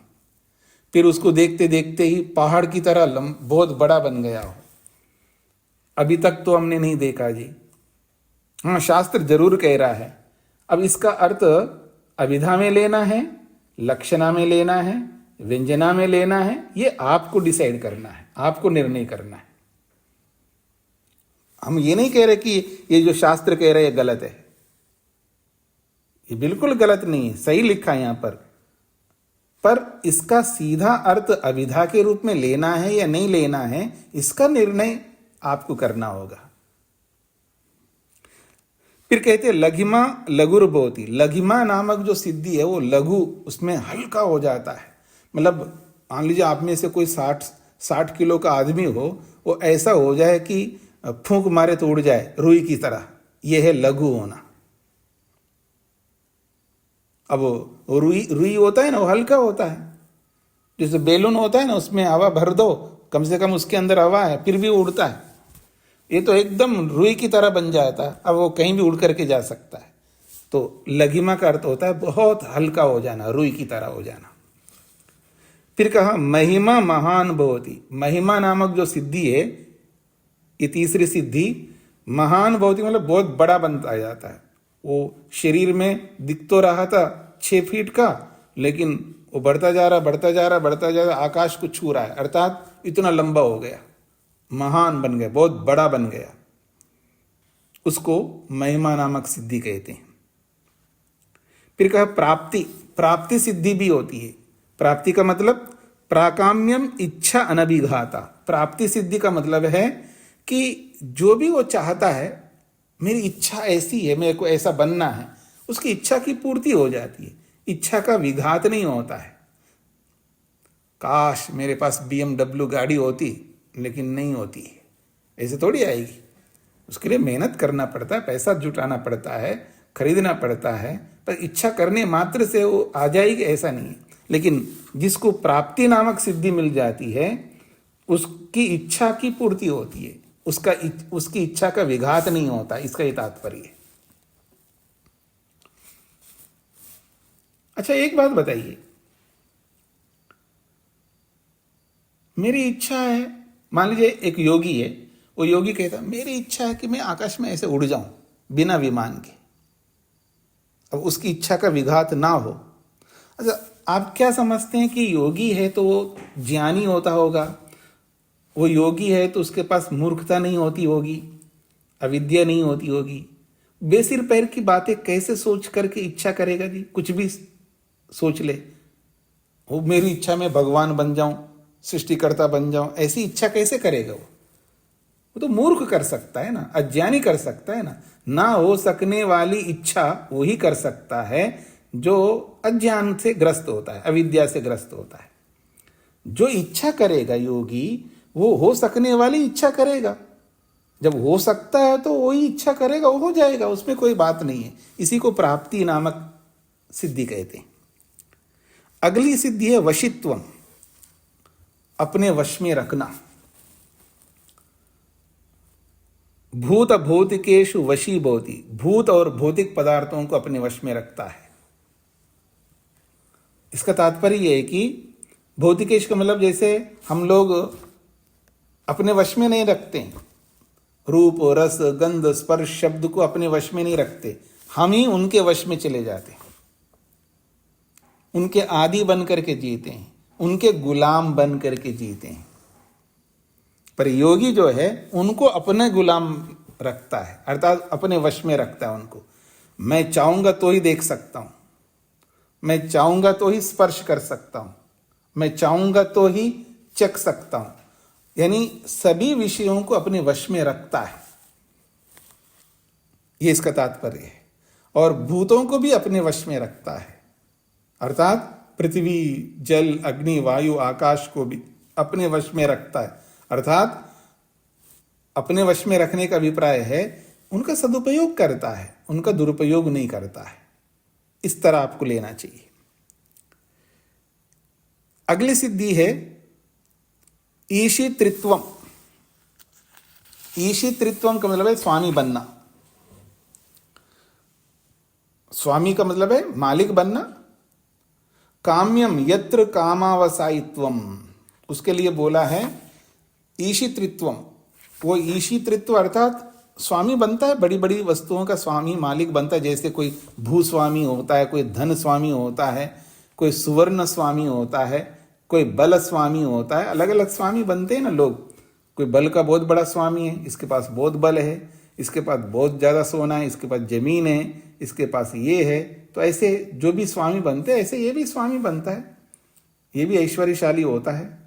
फिर उसको देखते देखते ही पहाड़ की तरह बहुत बड़ा बन गया हो। अभी तक तो हमने नहीं देखा जी। हाँ, शास्त्र जरूर कह रहा है। अब इसका अर्थ अभिधा में लेना है, लक्षणा में लेना है, व्यंजना में लेना है, ये आपको डिसाइड करना है, आपको निर्णय करना है। हम ये नहीं कह रहे कि ये जो शास्त्र कह रहे हैं गलत है, ये बिल्कुल गलत नहीं है, सही लिखा है यहां पर इसका सीधा अर्थ अभिधा के रूप में लेना है या नहीं लेना है, इसका निर्णय आपको करना होगा। फिर कहते हैं लघिमा लघुर्भवति, लघिमा नामक जो सिद्धि है वो लघु, उसमें हल्का हो जाता है। मतलब मान लीजिए आप में से कोई 60 किलो का आदमी हो, वो ऐसा हो जाए कि फूंक मारे तो उड़ जाए, रुई की तरह, यह है लघु होना। अब रुई होता है ना, वो हल्का होता है, जैसे बेलून होता है ना, उसमें हवा भर दो, कम से कम उसके अंदर हवा है, फिर भी उड़ता है। ये तो एकदम रुई की तरह बन जाता है, अब वो कहीं भी उड़ करके जा सकता है। तो लघिमा का अर्थ होता है बहुत हल्का हो जाना, रुई की तरह हो जाना। फिर कहा महिमा महान भवति, महिमा नामक जो सिद्धि है, ये तीसरी सिद्धि, महान भवति मतलब बहुत बड़ा बनता जाता है। वो शरीर में दिख तो रहा था 6 फीट का, लेकिन वो बढ़ता जा रहा, आकाश को छू रहा है, अर्थात इतना लंबा हो गया, महान बन गया, बहुत बड़ा बन गया। उसको महिमा नामक सिद्धि कहते हैं। फिर कहा प्राप्ति सिद्धि भी होती है। प्राप्ति का मतलब प्राकाम्यम इच्छा अनभिघाता। प्राप्ति सिद्धि का मतलब है कि जो भी वो चाहता है, मेरी इच्छा ऐसी है, मेरे को ऐसा बनना है, उसकी इच्छा की पूर्ति हो जाती है, इच्छा का विघात नहीं होता है। काश मेरे पास BMW गाड़ी होती, लेकिन नहीं होती है, ऐसे थोड़ी आएगी। उसके लिए मेहनत करना पड़ता है, पैसा जुटाना पड़ता है, खरीदना पड़ता है, पर इच्छा करने मात्र से वो आ जाएगी ऐसा नहीं है। लेकिन जिसको प्राप्ति नामक सिद्धि मिल जाती है, उसकी इच्छा की पूर्ति होती है, उसकी इच्छा का विघात नहीं होता, इसका ये तात्पर्य है। अच्छा, एक बात बताइए, मेरी इच्छा है, मान लीजिए एक योगी है, वो योगी कहता है मेरी इच्छा है कि मैं आकाश में ऐसे उड़ जाऊं बिना विमान के। अब उसकी इच्छा का विघात ना हो। अच्छा, आप क्या समझते हैं कि योगी है तो वो ज्ञानी होता होगा? वो योगी है तो उसके पास मूर्खता नहीं होती होगी, अविद्या नहीं होती होगी? बेसिर पैर की बातें कैसे सोच करके इच्छा करेगा जी? कुछ भी सोच ले, वो मेरी इच्छा में भगवान बन जाऊं, सृष्टिकर्ता बन जाऊं, ऐसी इच्छा कैसे करेगा? वो तो मूर्ख कर सकता है ना, अज्ञानी कर सकता है ना हो सकने वाली इच्छा वही कर सकता है जो अज्ञान से ग्रस्त होता है, अविद्या से ग्रस्त होता है। जो इच्छा करेगा योगी, वो हो सकने वाली इच्छा करेगा। जब हो सकता है तो वही इच्छा करेगा, वो हो जाएगा, उसमें कोई बात नहीं है। इसी को प्राप्ति नामक सिद्धि कहते हैं। अगली सिद्धि है वशित्वम, अपने वश में रखना। भूत भौतिकेषु वशी भवति, भूत और भौतिक पदार्थों को अपने वश में रखता है। इसका तात्पर्य यह है कि भौतिकेश का मतलब जैसे हम लोग अपने वश में नहीं रखते, रूप रस गंध स्पर्श शब्द को अपने वश में नहीं रखते, हम ही उनके वश में चले जाते हैं, उनके आदि बन करके जीते हैं, उनके गुलाम बन करके जीते हैं। पर योगी जो है उनको अपने गुलाम रखता है, अर्थात अपने वश में रखता है उनको। मैं चाहूंगा तो ही देख सकता हूं, मैं चाहूंगा तो ही स्पर्श कर सकता हूं, मैं चाहूंगा तो ही चख सकता हूं, यानी सभी विषयों को अपने वश में रखता है, ये इसका तात्पर्य है। और भूतों को भी अपने वश में रखता है, अर्थात पृथ्वी जल अग्नि वायु आकाश को भी अपने वश में रखता है। अर्थात अपने वश में रखने का अभिप्राय है उनका सदुपयोग करता है, उनका दुरुपयोग नहीं करता है। इस तरह आपको लेना चाहिए। अगली सिद्धि है ईशित्रित्वम। ईशित्रित्वम का मतलब है स्वामी बनना। स्वामी का मतलब है मालिक बनना। काम्यम यत्र कामावसायित्वम, उसके लिए बोला है ईशित्रित्वम। वो ईशित्रित्व अर्थात स्वामी बनता है, बड़ी बड़ी वस्तुओं का स्वामी मालिक बनता है। जैसे कोई भूस्वामी होता है, कोई धन स्वामी होता है, कोई सुवर्ण स्वामी होता है, कोई बल स्वामी होता है। अलग अलग स्वामी बनते हैं ना लोग। कोई बल का बहुत बड़ा स्वामी है, इसके पास बहुत बल है, इसके पास बहुत ज़्यादा सोना है, इसके पास जमीन है, इसके पास ये है। तो ऐसे जो भी स्वामी बनते हैं ऐसे ये भी स्वामी बनता है, ये भी ऐश्वर्यशाली होता है।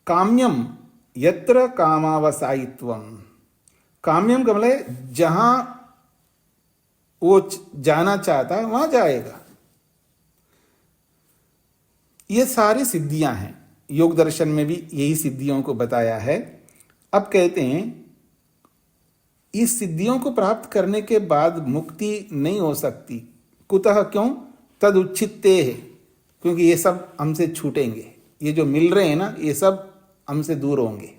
काम्यम यत्र कामावसायित्वम, काम्यम का मतलब है जहां वो जाना चाहता है वहां जाएगा। ये सारी सिद्धियां हैं, योग दर्शन में भी यही सिद्धियों को बताया है। अब कहते हैं इस सिद्धियों को प्राप्त करने के बाद मुक्ति नहीं हो सकती। कुतः, क्यों? तद उच्छित्ते है, क्योंकि ये सब हमसे छूटेंगे, ये जो मिल रहे हैं ना ये सब हमसे दूर होंगे।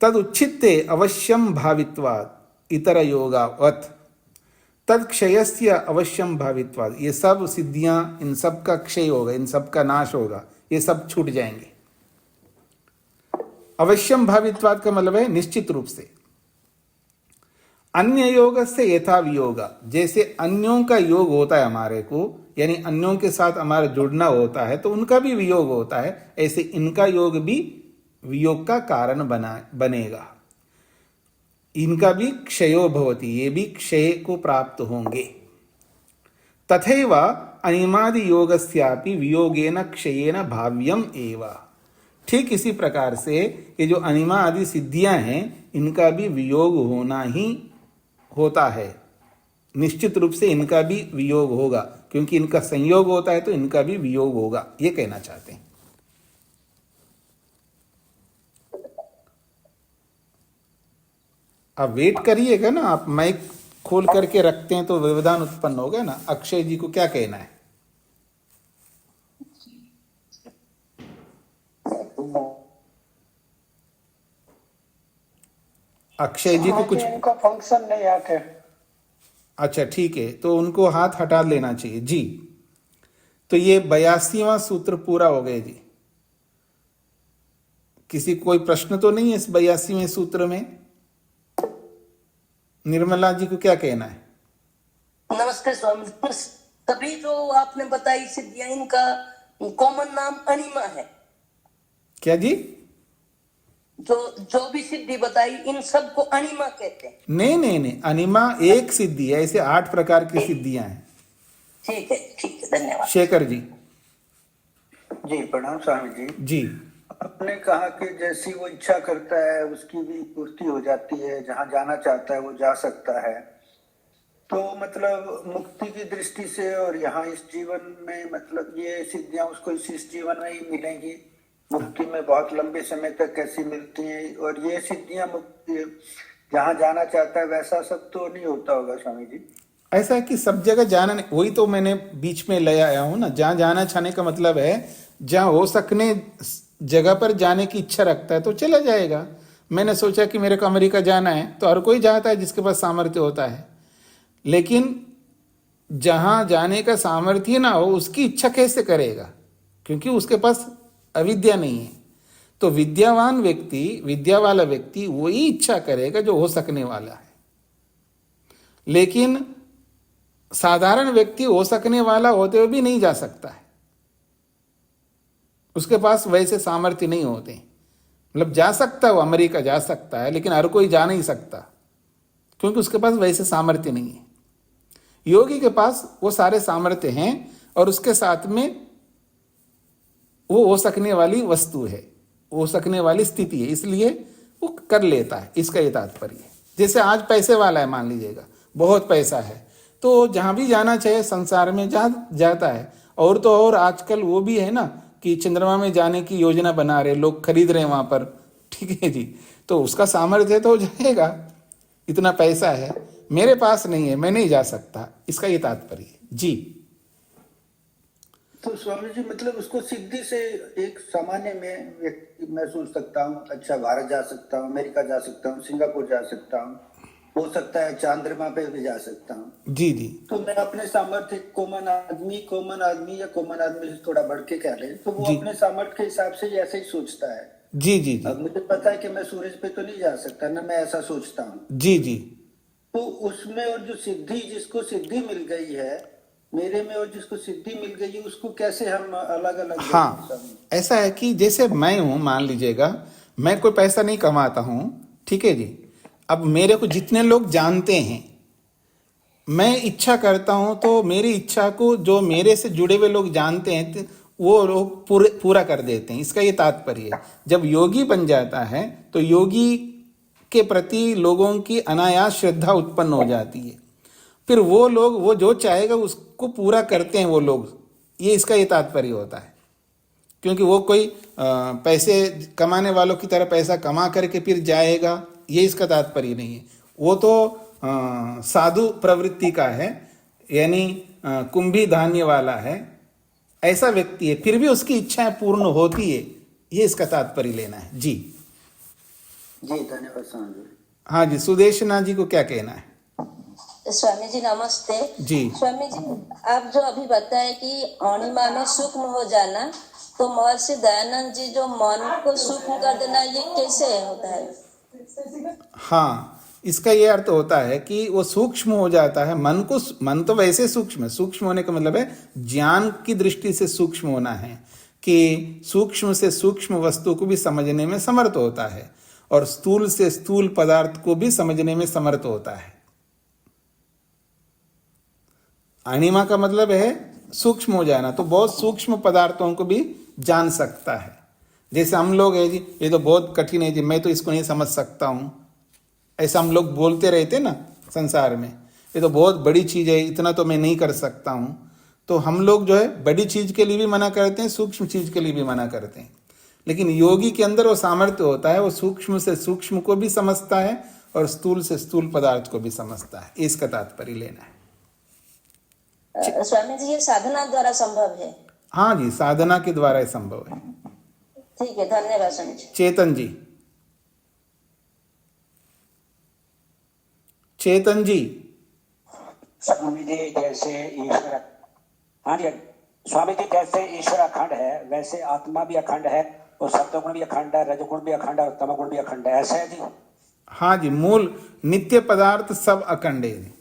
तद उच्छित्ते अवश्यम भावित्वात् इतर योगावत् तद क्षयस्य अवश्यम भावित्वात्, ये सब सिद्धियां इन सब का क्षय होगा, इन सब का नाश होगा, ये सब छूट जाएंगे। अवश्यम भावित्वात् का मतलब है निश्चित रूप से। अन्य योग से यथा वियोगा, जैसे अन्यों का योग होता है हमारे को, यानी अन्यों के साथ हमारा जुड़ना होता है तो उनका भी वियोग होता है, ऐसे इनका योग भी वियोग का कारण बनेगा। इनका भी क्षयो भवति, ये भी क्षय को प्राप्त होंगे। तथैव अनिमादि योगस्यापि वियोगेन क्षयेन भाव्यम एव, ठीक इसी प्रकार से ये जो अनिमा आदि सिद्धियां हैं इनका भी वियोग होना ही होता है। निश्चित रूप से इनका भी वियोग होगा, क्योंकि इनका संयोग होता है तो इनका भी वियोग होगा, ये कहना चाहते हैं। आप वेट करिएगा ना, आप माइक खोल करके रखते हैं तो व्यवधान उत्पन्न होगा ना। अक्षय जी को क्या कहना है? अक्षय जी को कुछ इनका फंक्शन नहीं आके। अच्छा ठीक है, तो उनको हाथ हटा लेना चाहिए जी। तो ये 82वां सूत्र पूरा हो गया जी। किसी कोई प्रश्न तो नहीं है इस 82वें सूत्र में? निर्मला जी को क्या कहना है? नमस्ते स्वामी। तभी जो आपने बताई सिद्धियां, इनका कॉमन नाम अनिमा है। क्या जी? जो भी सिद्धि बताई इन सबको अनिमा कहते हैं। नहीं नहीं नहीं, अनिमा एक सिद्धि है, ऐसे 8 प्रकार की सिद्धियां हैं। ठीक है, धन्यवाद। शेखर जी। जी प्रणाम स्वामी जी। जी आपने कहा कि जैसी वो इच्छा करता है उसकी भी पूर्ति हो जाती है, जहाँ जाना चाहता है वो जा सकता है। तो मतलब मुक्ति की दृष्टि से और यहाँ इस जीवन में मतलब ये सिद्धियां उसको इस जीवन में ही मिलेंगी, मुक्ति में बहुत लंबे समय तक कैसी मिलती हैं? और ये सिद्धियां मुक्ति जहाँ जाना चाहता है वैसा सब तो नहीं होता होगा स्वामी जी। ऐसा है कि सब जगह जाना नहीं, वही तो मैंने बीच में ले आया हूं ना। जहाँ जाना चाहने का मतलब है जहाँ हो सकने जगह पर जाने की इच्छा रखता है तो चला जाएगा। मैंने सोचा कि मेरे को अमेरिका जाना है तो हर कोई जाता है जिसके पास सामर्थ्य होता है, लेकिन जहाँ जाने का सामर्थ्य ना हो उसकी इच्छा कैसे करेगा, क्योंकि उसके पास अविद्या नहीं है। तो विद्यावान व्यक्ति, विद्या वाला व्यक्ति वही इच्छा करेगा जो हो सकने वाला है। लेकिन साधारण व्यक्ति हो सकने वाला होते हुए भी नहीं जा सकता है, उसके पास वैसे सामर्थ्य नहीं होते। मतलब जा सकता है वो, अमेरिका जा सकता है, लेकिन हर कोई जा नहीं सकता क्योंकि उसके पास वैसे सामर्थ्य नहीं है। योगी के पास वो सारे सामर्थ्य हैं और उसके साथ में वो हो सकने वाली वस्तु है, हो सकने वाली स्थिति है, इसलिए वो कर लेता है। इसका ये तात्पर्य है। जैसे आज पैसे वाला है, मान लीजिएगा बहुत पैसा है, तो जहाँ भी जाना चाहिए संसार में जहाँ जाता है। और तो और आजकल वो भी है ना कि चंद्रमा में जाने की योजना बना रहे, लोग खरीद रहे हैं वहाँ पर, ठीक है जी। तो उसका सामर्थ्य है तो हो जाएगा, इतना पैसा है। मेरे पास नहीं है, मैं नहीं जा सकता, इसका ये तात्पर्य है जी। तो स्वामी जी मतलब उसको सिद्धि से एक सामान्य में व्यक्ति मैं सोच सकता हूँ, अच्छा भारत जा सकता हूँ, अमेरिका जा सकता हूँ, सिंगापुर जा सकता हूँ, हो सकता है चंद्रमा पे भी जा सकता हूँ। जी जी। तो मैं अपने सामर्थ्य कॉमन आदमी या कॉमन आदमी से थोड़ा बढ़ के कह ले तो वो जी। अपने सामर्थ्य के हिसाब से ऐसे ही सोचता है। जी जी जी। अब मुझे पता है कि मैं सूरज पे तो नहीं जा सकता ना, मैं ऐसा सोचता हूँ। जी जी। तो उसमें और जो सिद्धि, जिसको सिद्धि मिल गई है मेरे में और जिसको सिद्धि मिल गई है, उसको कैसे हम अलग अलग हाँ, ऐसा है कि जैसे मैं हूं, मान लीजिएगा मैं कोई पैसा नहीं कमाता हूं, ठीक है जी। अब मेरे को जितने लोग जानते हैं, मैं इच्छा करता हूं तो मेरी इच्छा को जो मेरे से जुड़े हुए लोग जानते हैं तो वो लोग पूरा कर देते हैं। इसका ये तात्पर्य है। जब योगी बन जाता है तो योगी के प्रति लोगों की अनायास श्रद्धा उत्पन्न हो जाती है। फिर वो लोग वो जो चाहेगा उसको पूरा करते हैं वो लोग, ये इसका ये तात्पर्य होता है। क्योंकि वो कोई पैसे कमाने वालों की तरह पैसा कमा करके फिर जाएगा, ये इसका तात्पर्य नहीं है। वो तो साधु प्रवृत्ति का है, यानी कुंभी धान्य वाला है, ऐसा व्यक्ति है, फिर भी उसकी इच्छाएं पूर्ण होती है, ये इसका तात्पर्य लेना है जी। जी धन्यवाद स्वामी जी। हाँ जी, सुदेशना जी को क्या कहना है? स्वामी जी नमस्ते जी। स्वामी जी, आप जो अभी बताए कि अणिमा में सूक्ष्म हो जाना, तो महर्षि दयानंद जी जो मन को सूक्ष्म कर देना, ये कैसे होता है? हाँ, इसका ये अर्थ होता है कि वो सूक्ष्म हो जाता है। मन तो वैसे सूक्ष्म है। सूक्ष्म होने का मतलब है ज्ञान की दृष्टि से सूक्ष्म होना है, कि सूक्ष्म से सूक्ष्म वस्तु को भी समझने में समर्थ होता है और स्थूल से स्थूल पदार्थ को भी समझने में समर्थ होता है। अणिमा का मतलब है सूक्ष्म हो जाना, तो बहुत सूक्ष्म पदार्थों को भी जान सकता है। जैसे हम लोग है जी, ये तो बहुत कठिन है जी, मैं तो इसको नहीं समझ सकता हूँ, ऐसा हम लोग बोलते रहते ना संसार में, ये तो बहुत बड़ी चीज़ है, इतना तो मैं नहीं कर सकता हूँ। तो हम लोग जो है बड़ी चीज़ के लिए भी मना करते हैं, सूक्ष्म चीज़ के लिए भी मना करते हैं। लेकिन योगी के अंदर वो सामर्थ्य होता है, वो सूक्ष्म से सूक्ष्म को भी समझता है और स्थूल से स्थूल पदार्थ को भी समझता है। इसका तात्पर्य लेना है। स्वामी जी, ये साधना द्वारा संभव है? हाँ जी, साधना के द्वारा ही संभव है। ठीक है, धन्यवाद स्वामी जी। चेतन जी, चेतन जी। स्वामी जी जैसे ईश्वर, हाँ जी स्वामी जी, जैसे ईश्वर अखंड है वैसे आत्मा भी अखंड है, और सत्वगुण भी अखंड है, रजोगुण भी अखंड है और तमोगुण भी अखंड है, ऐसा है जी? हाँ जी, मूल नित्य पदार्थ सब अखंड है।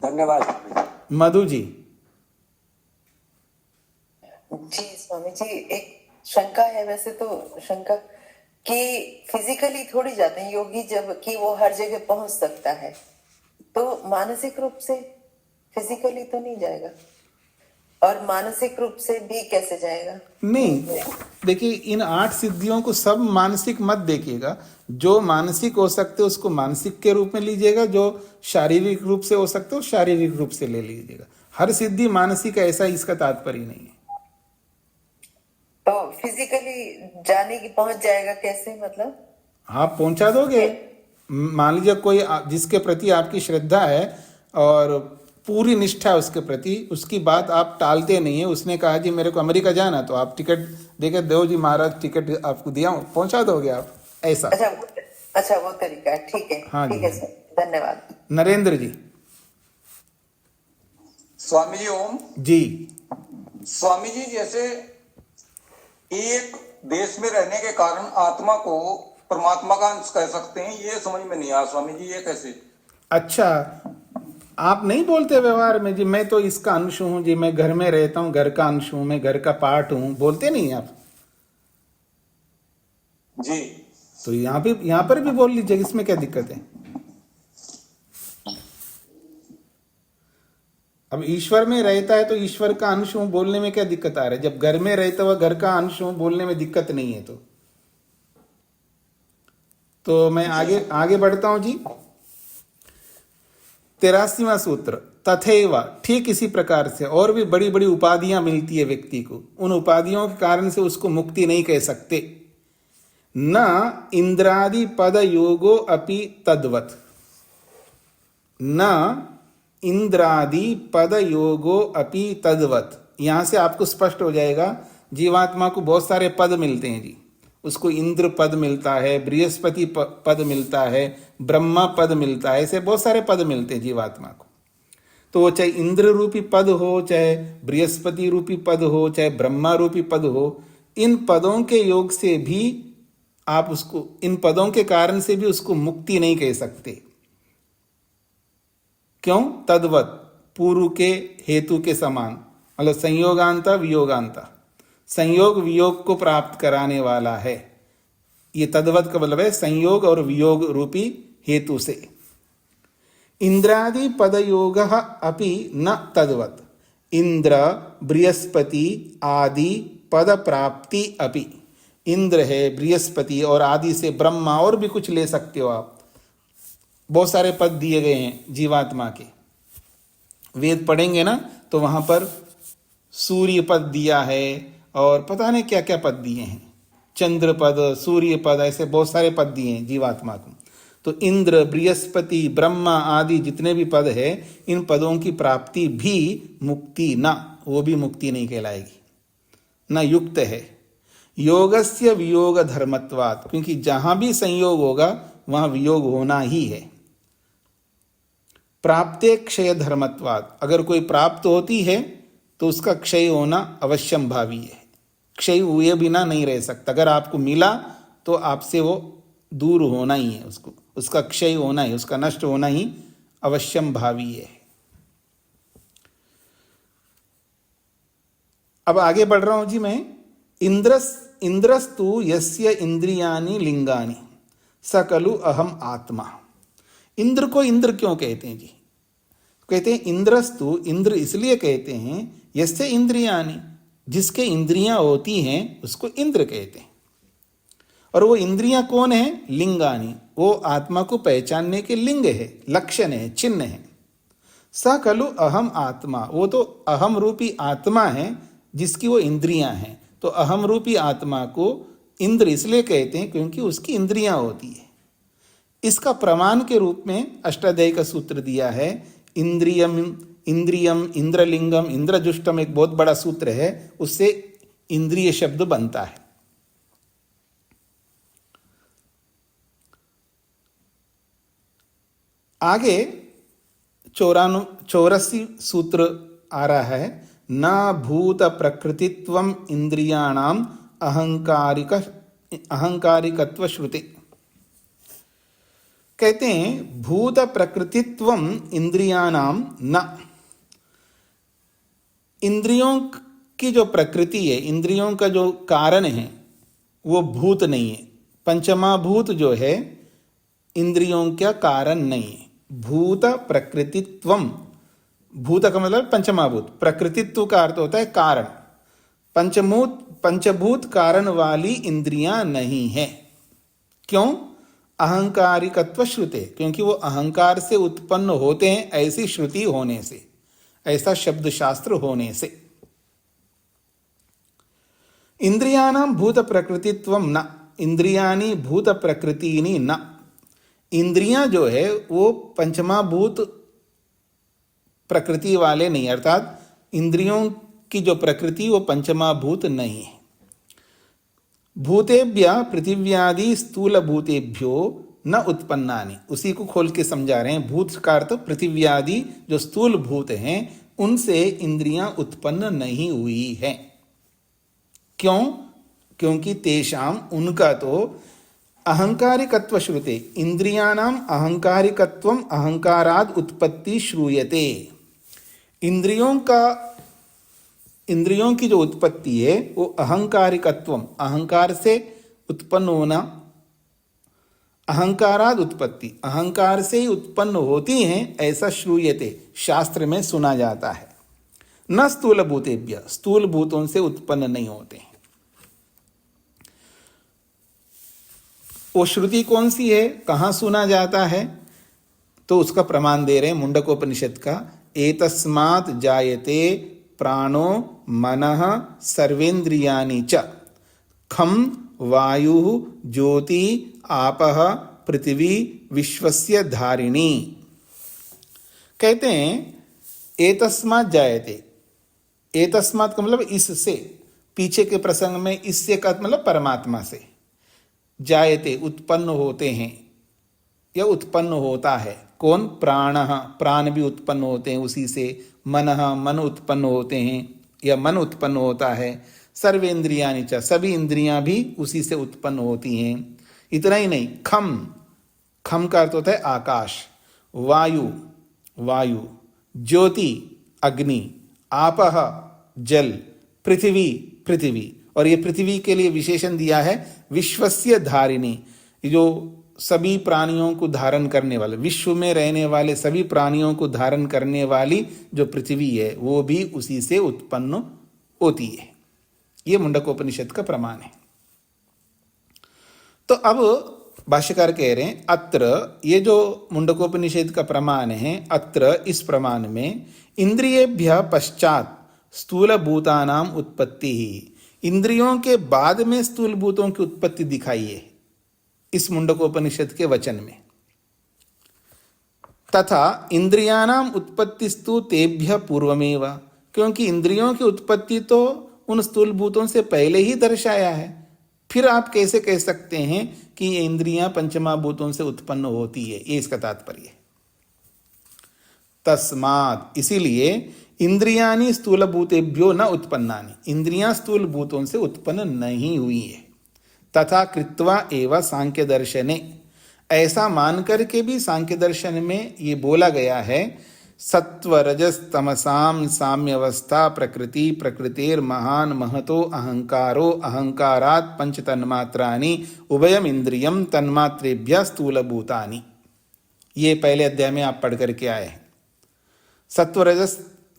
धन्यवाद स्वामी जी। मधु जी। जी स्वामी जी, एक शंका है। वैसे तो शंका कि फिजिकली थोड़ी जाते हैं योगी, जब कि वो हर जगह पहुंच सकता है, तो मानसिक रूप से फिजिकली तो नहीं जाएगा, और मानसिक रूप से भी कैसे जाएगा? नहीं, देखिए इन 8 सिद्धियों को सब मानसिक मत देखिएगा। जो मानसिक हो सकते हो उसको मानसिक के रूप में लीजिएगा, जो शारीरिक रूप से हो सकते हो शारीरिक रूप से ले लीजिएगा। हर सिद्धि मानसिक है ऐसा इसका तात्पर्य नहीं है। तो फिजिकली जाने की पहुंच जाएगा कैसे, मतलब? आप पहुंचा दोगे। मान लीजिए कोई जिसके प्रति आपकी श्रद्धा है और पूरी निष्ठा है उसके प्रति, उसकी बात आप टालते नहीं है। उसने कहा जी मेरे को अमेरिका जाना, तो आप टिकट देके दो जी महाराज, टिकट आपको दिया हूं, पहुंचा दोगे आप, ऐसा। अच्छा वो तरीका है, ठीक है। हाँ ठीक जी। है सर, धन्यवाद। नरेंद्र जी। स्वामी जी ओम। जी। स्वामी जी, जैसे एक देश में रहने के कारण आत्मा को परमात्मा का अंश कह सकते हैं, ये समझ में नहीं आया स्वामी जी, ये कैसे? अच्छा, आप नहीं बोलते व्यवहार में जी मैं तो इसका अंश हूं जी, मैं घर में रहता हूं, घर का अंश हूं, मैं घर का पार्ट हूं, बोलते नहीं आप? जी। तो यहाँ पर भी बोल लीजिए, इसमें क्या दिक्कत है? अब ईश्वर में रहता है तो ईश्वर का अंश हूं बोलने में क्या दिक्कत आ रहा है? जब घर में रहता हुआ घर का अंश हूं बोलने में दिक्कत नहीं है। तो मैं आगे बढ़ता हूं जी। 83वां सूत्र, तथैव, ठीक इसी प्रकार से और भी बड़ी बड़ी उपाधियां मिलती है व्यक्ति को, उन उपाधियों के कारण से उसको मुक्ति नहीं कह सकते। न इंद्रादि पद योगो अपि तद्वत, न इंद्रादि पद योगो अपि तद्वत। यहां से आपको स्पष्ट हो जाएगा, जीवात्मा को बहुत सारे पद मिलते हैं जी। उसको इंद्र पद मिलता है, बृहस्पति पद मिलता है, ब्रह्मा पद मिलता है, ऐसे बहुत सारे पद मिलते हैं जीवात्मा को। तो वो चाहे इंद्र रूपी पद हो, चाहे बृहस्पति रूपी पद हो, चाहे ब्रह्मा रूपी पद हो, इन पदों के योग से भी आप उसको, इन पदों के कारण से भी उसको मुक्ति नहीं कह सकते। क्यों? तद्वत, पूर्व के हेतु के समान, मतलब संयोगांता वियोगांता, संयोग वियोग को प्राप्त कराने वाला है। ये तद्वत का मतलब है संयोग और वियोग रूपी हेतु से। इंद्रादि पदयोग अपि न तद्वत, इंद्र बृहस्पति आदि पद प्राप्ति अपि, इंद्र है, बृहस्पति और आदि से ब्रह्मा, और भी कुछ ले सकते हो आप। बहुत सारे पद दिए गए हैं जीवात्मा के, वेद पढ़ेंगे ना तो वहां पर सूर्य पद दिया है और पता नहीं क्या क्या पद दिए हैं, चंद्र पद, सूर्य पद, ऐसे बहुत सारे पद दिए हैं जीवात्मा को। तो इंद्र, बृहस्पति, ब्रह्मा आदि जितने भी पद है, इन पदों की प्राप्ति भी मुक्ति ना, वो भी मुक्ति नहीं कहलाएगी, न युक्त है। योगस्य वियोग धर्मत्वात्, क्योंकि जहां भी संयोग होगा वहां वियोग होना ही है। प्राप्ते क्षय धर्मत्वात्, अगर कोई प्राप्त होती है तो उसका क्षय होना अवश्यम भावी है, क्षय हुए बिना नहीं रह सकता। अगर आपको मिला तो आपसे वो दूर होना ही है, उसका क्षय होना ही, उसका नष्ट होना ही अवश्यम भावी है। अब आगे बढ़ रहा हूं जी मैं। इंद्रस्तु यस्य इंद्रियानि लिंगानि सकलु अहम आत्मा। इंद्र को इंद्र क्यों कहते हैं जी? कहते हैं इंद्रस्तु, इंद्र इसलिए कहते हैं यस्य इंद्रियानि, जिसके इंद्रियां होती हैं उसको इंद्र कहते हैं। और वो इंद्रियां कौन है? लिंगानी, वो आत्मा को पहचानने के लिंग है, लक्षण है, चिन्ह है। स खलु अहम आत्मा, वो तो अहम रूपी आत्मा है जिसकी वो इंद्रियां हैं। तो अहम रूपी आत्मा को इंद्र इसलिए कहते हैं क्योंकि उसकी इंद्रियां होती है। इसका प्रमाण के रूप में अष्टाध्यायी का सूत्र दिया है, इंद्रियम इंद्रियम इंद्रलिंगम इंद्रजुष्टम, एक बहुत बड़ा सूत्र है, उससे इंद्रिय शब्द बनता है। आगे 84 सूत्र आ रहा है, न भूत प्रकृतित्वम इंद्रियाणाम अहंकारिकत्व श्रुति। कहते हैं भूत प्रकृतित्वम इंद्रियाणाम न, इंद्रियों की जो प्रकृति है, इंद्रियों का जो कारण है वो भूत नहीं है। पंचमा भूत जो है इंद्रियों का कारण नहीं है। भूत प्रकृतित्वम, भूत का मतलब पंचमाभूत, प्रकृतित्व का अर्थ होता है कारण। पंचभूत कारण वाली इंद्रियां नहीं है। क्यों? अहंकारिकत्व श्रुते, क्योंकि वो अहंकार से उत्पन्न होते हैं, ऐसी श्रुति होने से, ऐसा शब्द शास्त्र होने से। इंद्रियाणाम भूत प्रकृतित्वम न, इंद्रियानी भूत प्रकृतिनी न, इंद्रियां जो है वो पंचमा भूत प्रकृति वाले नहीं, अर्थात इंद्रियों की जो प्रकृति वो पंचमा भूत नहीं है। भूतेभ्य पृथिव्यादि स्थूल भूतेभ्यो न उत्पन्नानि, उसी को खोल के समझा रहे हैं। भूत का अर्थ पृथिव्यादि जो स्थूल भूत हैं उनसे इंद्रियां उत्पन्न नहीं हुई हैं। क्यों? क्योंकि तेषाम, उनका तो अहंकारिकत्व श्रुते, इंद्रियाणाम अहंकारिकत्वम अहंकाराद उत्पत्ति श्रूयते। इंद्रियों की जो उत्पत्ति है वो अहंकारिकत्वम, अहंकार से उत्पन्न होना, अहंकाराद उत्पत्ति, अहंकार से ही उत्पन्न होती हैं, ऐसा श्रूयते, शास्त्र में सुना जाता है। न स्थूल भूतेभ्य, स्थूल भूतों से उत्पन्न नहीं होते हैं। वो श्रुति कौन सी है, कहाँ सुना जाता है? तो उसका प्रमाण दे रहे हैं मुंडकोपनिषद का। एतस्मात् जायते प्राणो मनः सर्वेन्द्रियाणि च खम वायु ज्योति आपः पृथ्वी विश्वस्य धारिणी। कहते हैं एतस्मात् जायते, एतस्मात् का मतलब इससे, पीछे के प्रसंग में इससे का मतलब परमात्मा से, जायते उत्पन्न होते हैं या उत्पन्न होता है। कौन? प्राणः, प्राण भी उत्पन्न होते हैं उसी से। मनः, मन उत्पन्न होते हैं या मन उत्पन्न होता है। सर्वेन्द्रियाणि च, सभी इंद्रियां भी उसी से उत्पन्न होती हैं। इतना ही नहीं, खम, खम का अर्थ होता है आकाश, वायु, वायु, ज्योति अग्नि, आपः जल, पृथ्वी, पृथ्वी, और ये पृथ्वी के लिए विशेषण दिया है विश्वस्य धारिणी, जो सभी प्राणियों को धारण करने वाले, विश्व में रहने वाले सभी प्राणियों को धारण करने वाली जो पृथ्वी है वो भी उसी से उत्पन्न होती है। ये मुंडकोपनिषद का प्रमाण है। तो अब भाष्यकार कह रहे हैं अत्र, ये जो मुंडकोपनिषद का प्रमाण है, अत्र इस प्रमाण में इंद्रियेभ्य पश्चात स्थूल भूतानाम उत्पत्ति ही, इंद्रियों के बाद में स्थूल भूतों की उत्पत्ति दिखाई है इस मुंडकोपनिषद के वचन में। तथा इंद्रियाणाम उत्पत्तिस्तु तेभ्य पूर्वमेव, क्योंकि इंद्रियों की उत्पत्ति तो उन स्थूल भूतों से पहले ही दर्शाया है। फिर आप कैसे कह सकते हैं कि ये इंद्रियां पंचमा भूतों से उत्पन्न होती है? ये इसका तात्पर्य है। तस्मात्, इसीलिए इंद्रियानि स्थूल भूतेभ्यो न उत्पन्नानि, इंद्रियां स्थूल भूतों से उत्पन्न नहीं हुई है। तथा कृत्वा एवं सांख्य दर्शने, ऐसा मान करके भी सांख्य दर्शन में ये बोला गया है, सत्व रजस तमसाम साम्यवस्था प्रकृति प्रकृतेर महान महतो अहंकारो अहंकारात् पंच तन्मात्रानि उभयम इंद्रियम तन्मात्रेभ्य स्थूल भूतानि। ये पहले अध्याय में आप पढ़ करके आए हैं।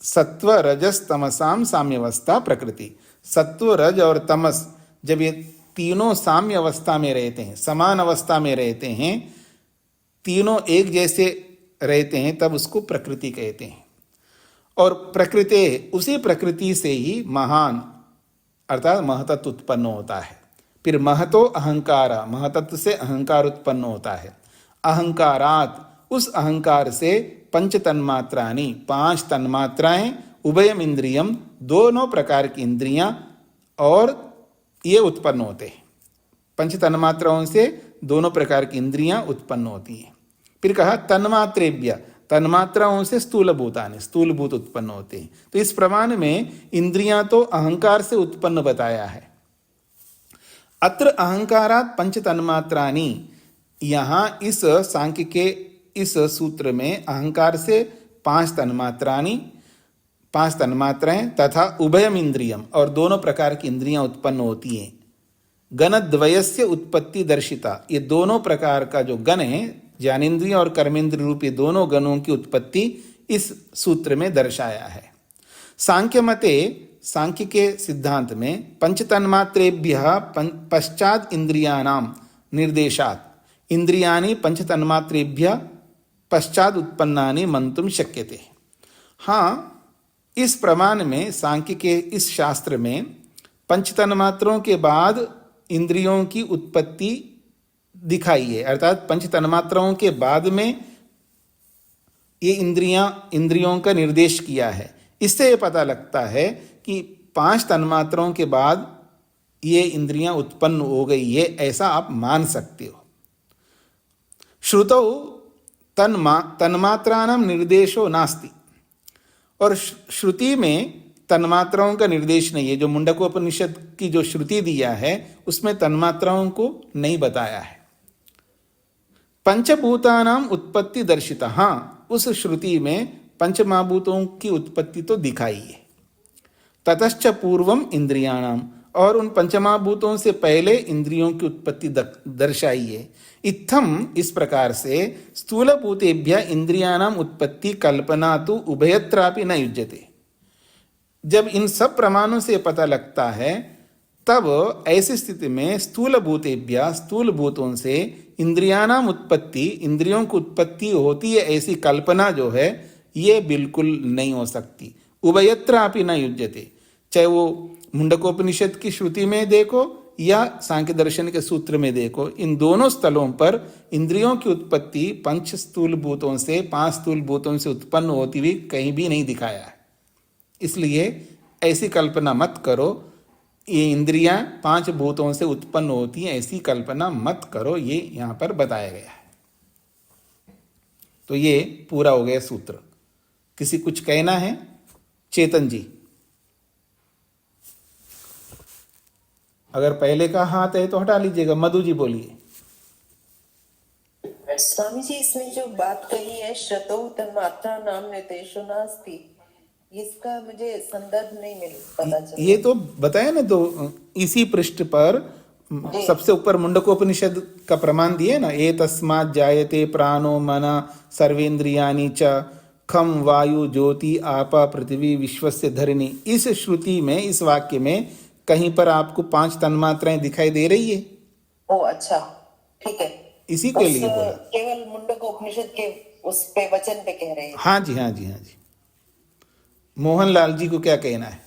सत्व रजस तमसाम साम्यवस्था प्रकृति, सत्व रज और तमस जब ये तीनों साम्य अवस्था में रहते हैं, समान अवस्था में रहते हैं, तीनों एक जैसे रहते हैं, तब उसको प्रकृति कहते हैं। और प्रकृति, उसी प्रकृति से ही महान अर्थात महतत्व उत्पन्न होता है। फिर महतो अहंकार, महतत्व से अहंकार उत्पन्न होता है। अहंकारात, उस अहंकार से पंच तन्मात्रानि, पांच तन्मात्राएं, उभयम इंद्रियम, दोनों प्रकार की इंद्रियां, और ये उत्पन्न होते हैं। पंच तन्मात्राओं से दोनों प्रकार की इंद्रियां उत्पन्न होती हैं। फिर कहा तन्मात्रेभ्य, तन्मात्राओं से स्थूल भूतानि, स्थूल भूत उत्पन्न होते हैं। तो इस प्रमाण में इंद्रियां तो अहंकार से उत्पन्न बताया है। अत्र अहंकारात् पंच तन्मात्रानि, यहां इस सांख्य के इस सूत्र में अहंकार से पांच तन्मात्रानि, पांच तन्मात्राएं, तथा उभयम इंद्रियम, और दोनों प्रकार की इंद्रियां उत्पन्न होती हैं। गणद्वयस्य उत्पत्ति दर्शिता, ये दोनों प्रकार का जो गण है, ज्ञानेन्द्रिय और कर्मेंद्रिय रूपी दोनों गणों की उत्पत्ति इस सूत्र में दर्शाया है। सांख्य मते, सांख्य के सिद्धांत में पंच तन्मात्रेभ्य पश्चात इंद्रियाणाम निर्देशात, इंद्रियाणि पंच तन्मात्रेभ्य पश्चात उत्पन्नानि मंतुम शक्यते। हाँ, इस प्रमाण में सांख्य के इस शास्त्र में पंच तन्मात्रों के बाद इंद्रियों की उत्पत्ति दिखाई है, अर्थात पंच तन्मात्राओं के बाद में ये इंद्रियों का निर्देश किया है। इससे ये पता लगता है कि 5 तन्मात्राओं के बाद ये इंद्रियां उत्पन्न हो गई है, ऐसा आप मान सकते हो। श्रुतौ तन्मात्राणां निर्देशो नास्ति, और श्रुति में तन्मात्राओं का निर्देश नहीं है। जो मुंडकोपनिषद की जो श्रुति दिया है उसमें तन्मात्राओं को नहीं बताया है। पंचभूतानां उत्पत्ति दर्शिता, हाँ उस श्रुति में पंचमहाभूतों की उत्पत्ति तो दिखाई है। ततश्च पूर्वम इंद्रियाणाम, और उन पंचमहाभूतों से पहले इंद्रियों की उत्पत्ति दर्शाई है। इत्थम, इस प्रकार से स्थूलभूतेभ्य इंद्रियाणाम उत्पत्ति कल्पना तो उभयत्रापि न युज्यते। जब इन सब प्रमाणों से पता लगता है तब ऐसी स्थिति में स्थूल भूतेभ्य, स्थूल भूतों से इंद्रियाणाम उत्पत्ति, इंद्रियों की उत्पत्ति होती है, ऐसी कल्पना जो है ये बिल्कुल नहीं हो सकती। उभयत्रापि न युज्यते, चाहे वो मुंडकोपनिषद की श्रुति में देखो या सांख्य दर्शन के सूत्र में देखो, इन दोनों स्थलों पर इंद्रियों की उत्पत्ति 5 स्थूल भूतों से, 5 स्थूल भूतों से उत्पन्न होती हुई कहीं भी नहीं दिखाया है। इसलिए ऐसी कल्पना मत करो, ये इंद्रियां 5 भूतों से उत्पन्न होती हैं, ऐसी कल्पना मत करो, ये यहां पर बताया गया है। तो ये पूरा हो गया सूत्र। किसी कुछ कहना है? चेतन जी, अगर पहले का हाथ है तो हटा लीजिएगा। मधु जी बोलिए। स्वामी जी, इसमें जो बात कही है श्रुतौ तन्मात्रा नाम निर्देशो नास्ति, इसका मुझे संदर्भ नहीं पता चला। ये तो बताया ना, तो इसी पृष्ठ पर सबसे ऊपर मुंडकोपनिषद का प्रमाण दिए ना, ए तस्मात् जायते प्राणो मना सर्वेन्द्रियाणि च खम वायु ज्योति आपा पृथ्वी विश्वस्य धरिणी। इस श्रुति में, इस वाक्य में कहीं पर आपको 5 तन्मात्राएं दिखाई दे रही है? ओ अच्छा, ठीक है, इसी के लिए बोला। केवल मुंडकोपनिषद के उस पे वचन पे कह रहे हैं। हाँ जी, हाँ जी, हाँ जी। मोहनलाल जी को क्या कहना है?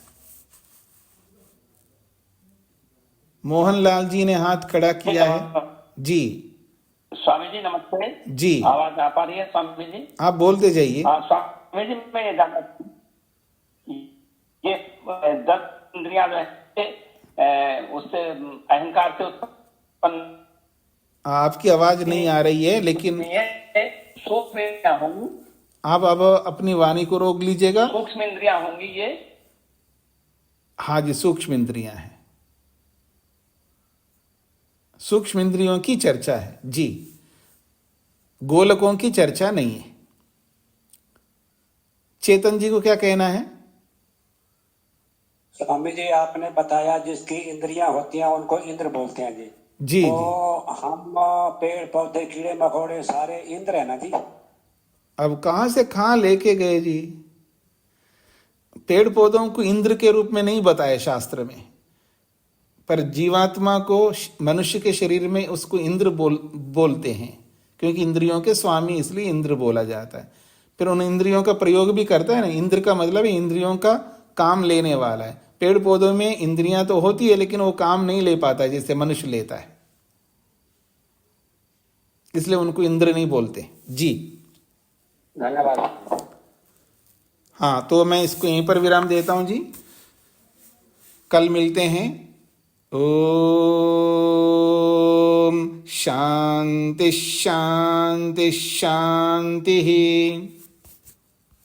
मोहनलाल जी ने हाथ खड़ा किया है जी। स्वामी जी नमस्ते जी, आवाज आ पा रही है स्वामी जी? आप बोलते जाइए। स्वामी जी, मैं ये जानना, ये 10 इंद्रियां जो है उससे अहंकार से उत्पन्न, आपकी आवाज नहीं आ रही है, लेकिन सूक्ष्म इंद्रियां होंगी। आप अब अपनी वाणी को रोक लीजिएगा। सूक्ष्म इंद्रियां होंगी ये? हाँ जी, सूक्ष्म इंद्रियां हैं, सूक्ष्म इंद्रियों की चर्चा है जी, गोलकों की चर्चा नहीं है। चेतन जी को क्या कहना है? स्वामी जी, आपने बताया जिसकी इंद्रियां होती हैं उनको इंद्र बोलते हैं जी। जी तो हम पेड़ पौधे कीड़े मकोड़े सारे इंद्र है ना जी? अब कहां से कहां लेके गए जी? पेड़ पौधों को इंद्र के रूप में नहीं बताया शास्त्र में, पर जीवात्मा को मनुष्य के शरीर में उसको इंद्र बोलते हैं, क्योंकि इंद्रियों के स्वामी, इसलिए इंद्र बोला जाता है। फिर उन इंद्रियों का प्रयोग भी करता है ना, इंद्र का मतलब है इंद्रियों का काम लेने वाला है। पेड़ पौधों में इंद्रियां तो होती है, लेकिन वो काम नहीं ले पाता जैसे मनुष्य लेता है, इसलिए उनको इंद्र नहीं बोलते जी। धन्यवाद। हाँ, तो मैं इसको यहीं पर विराम देता हूं जी। कल मिलते हैं। ओम शांति शांति शांति।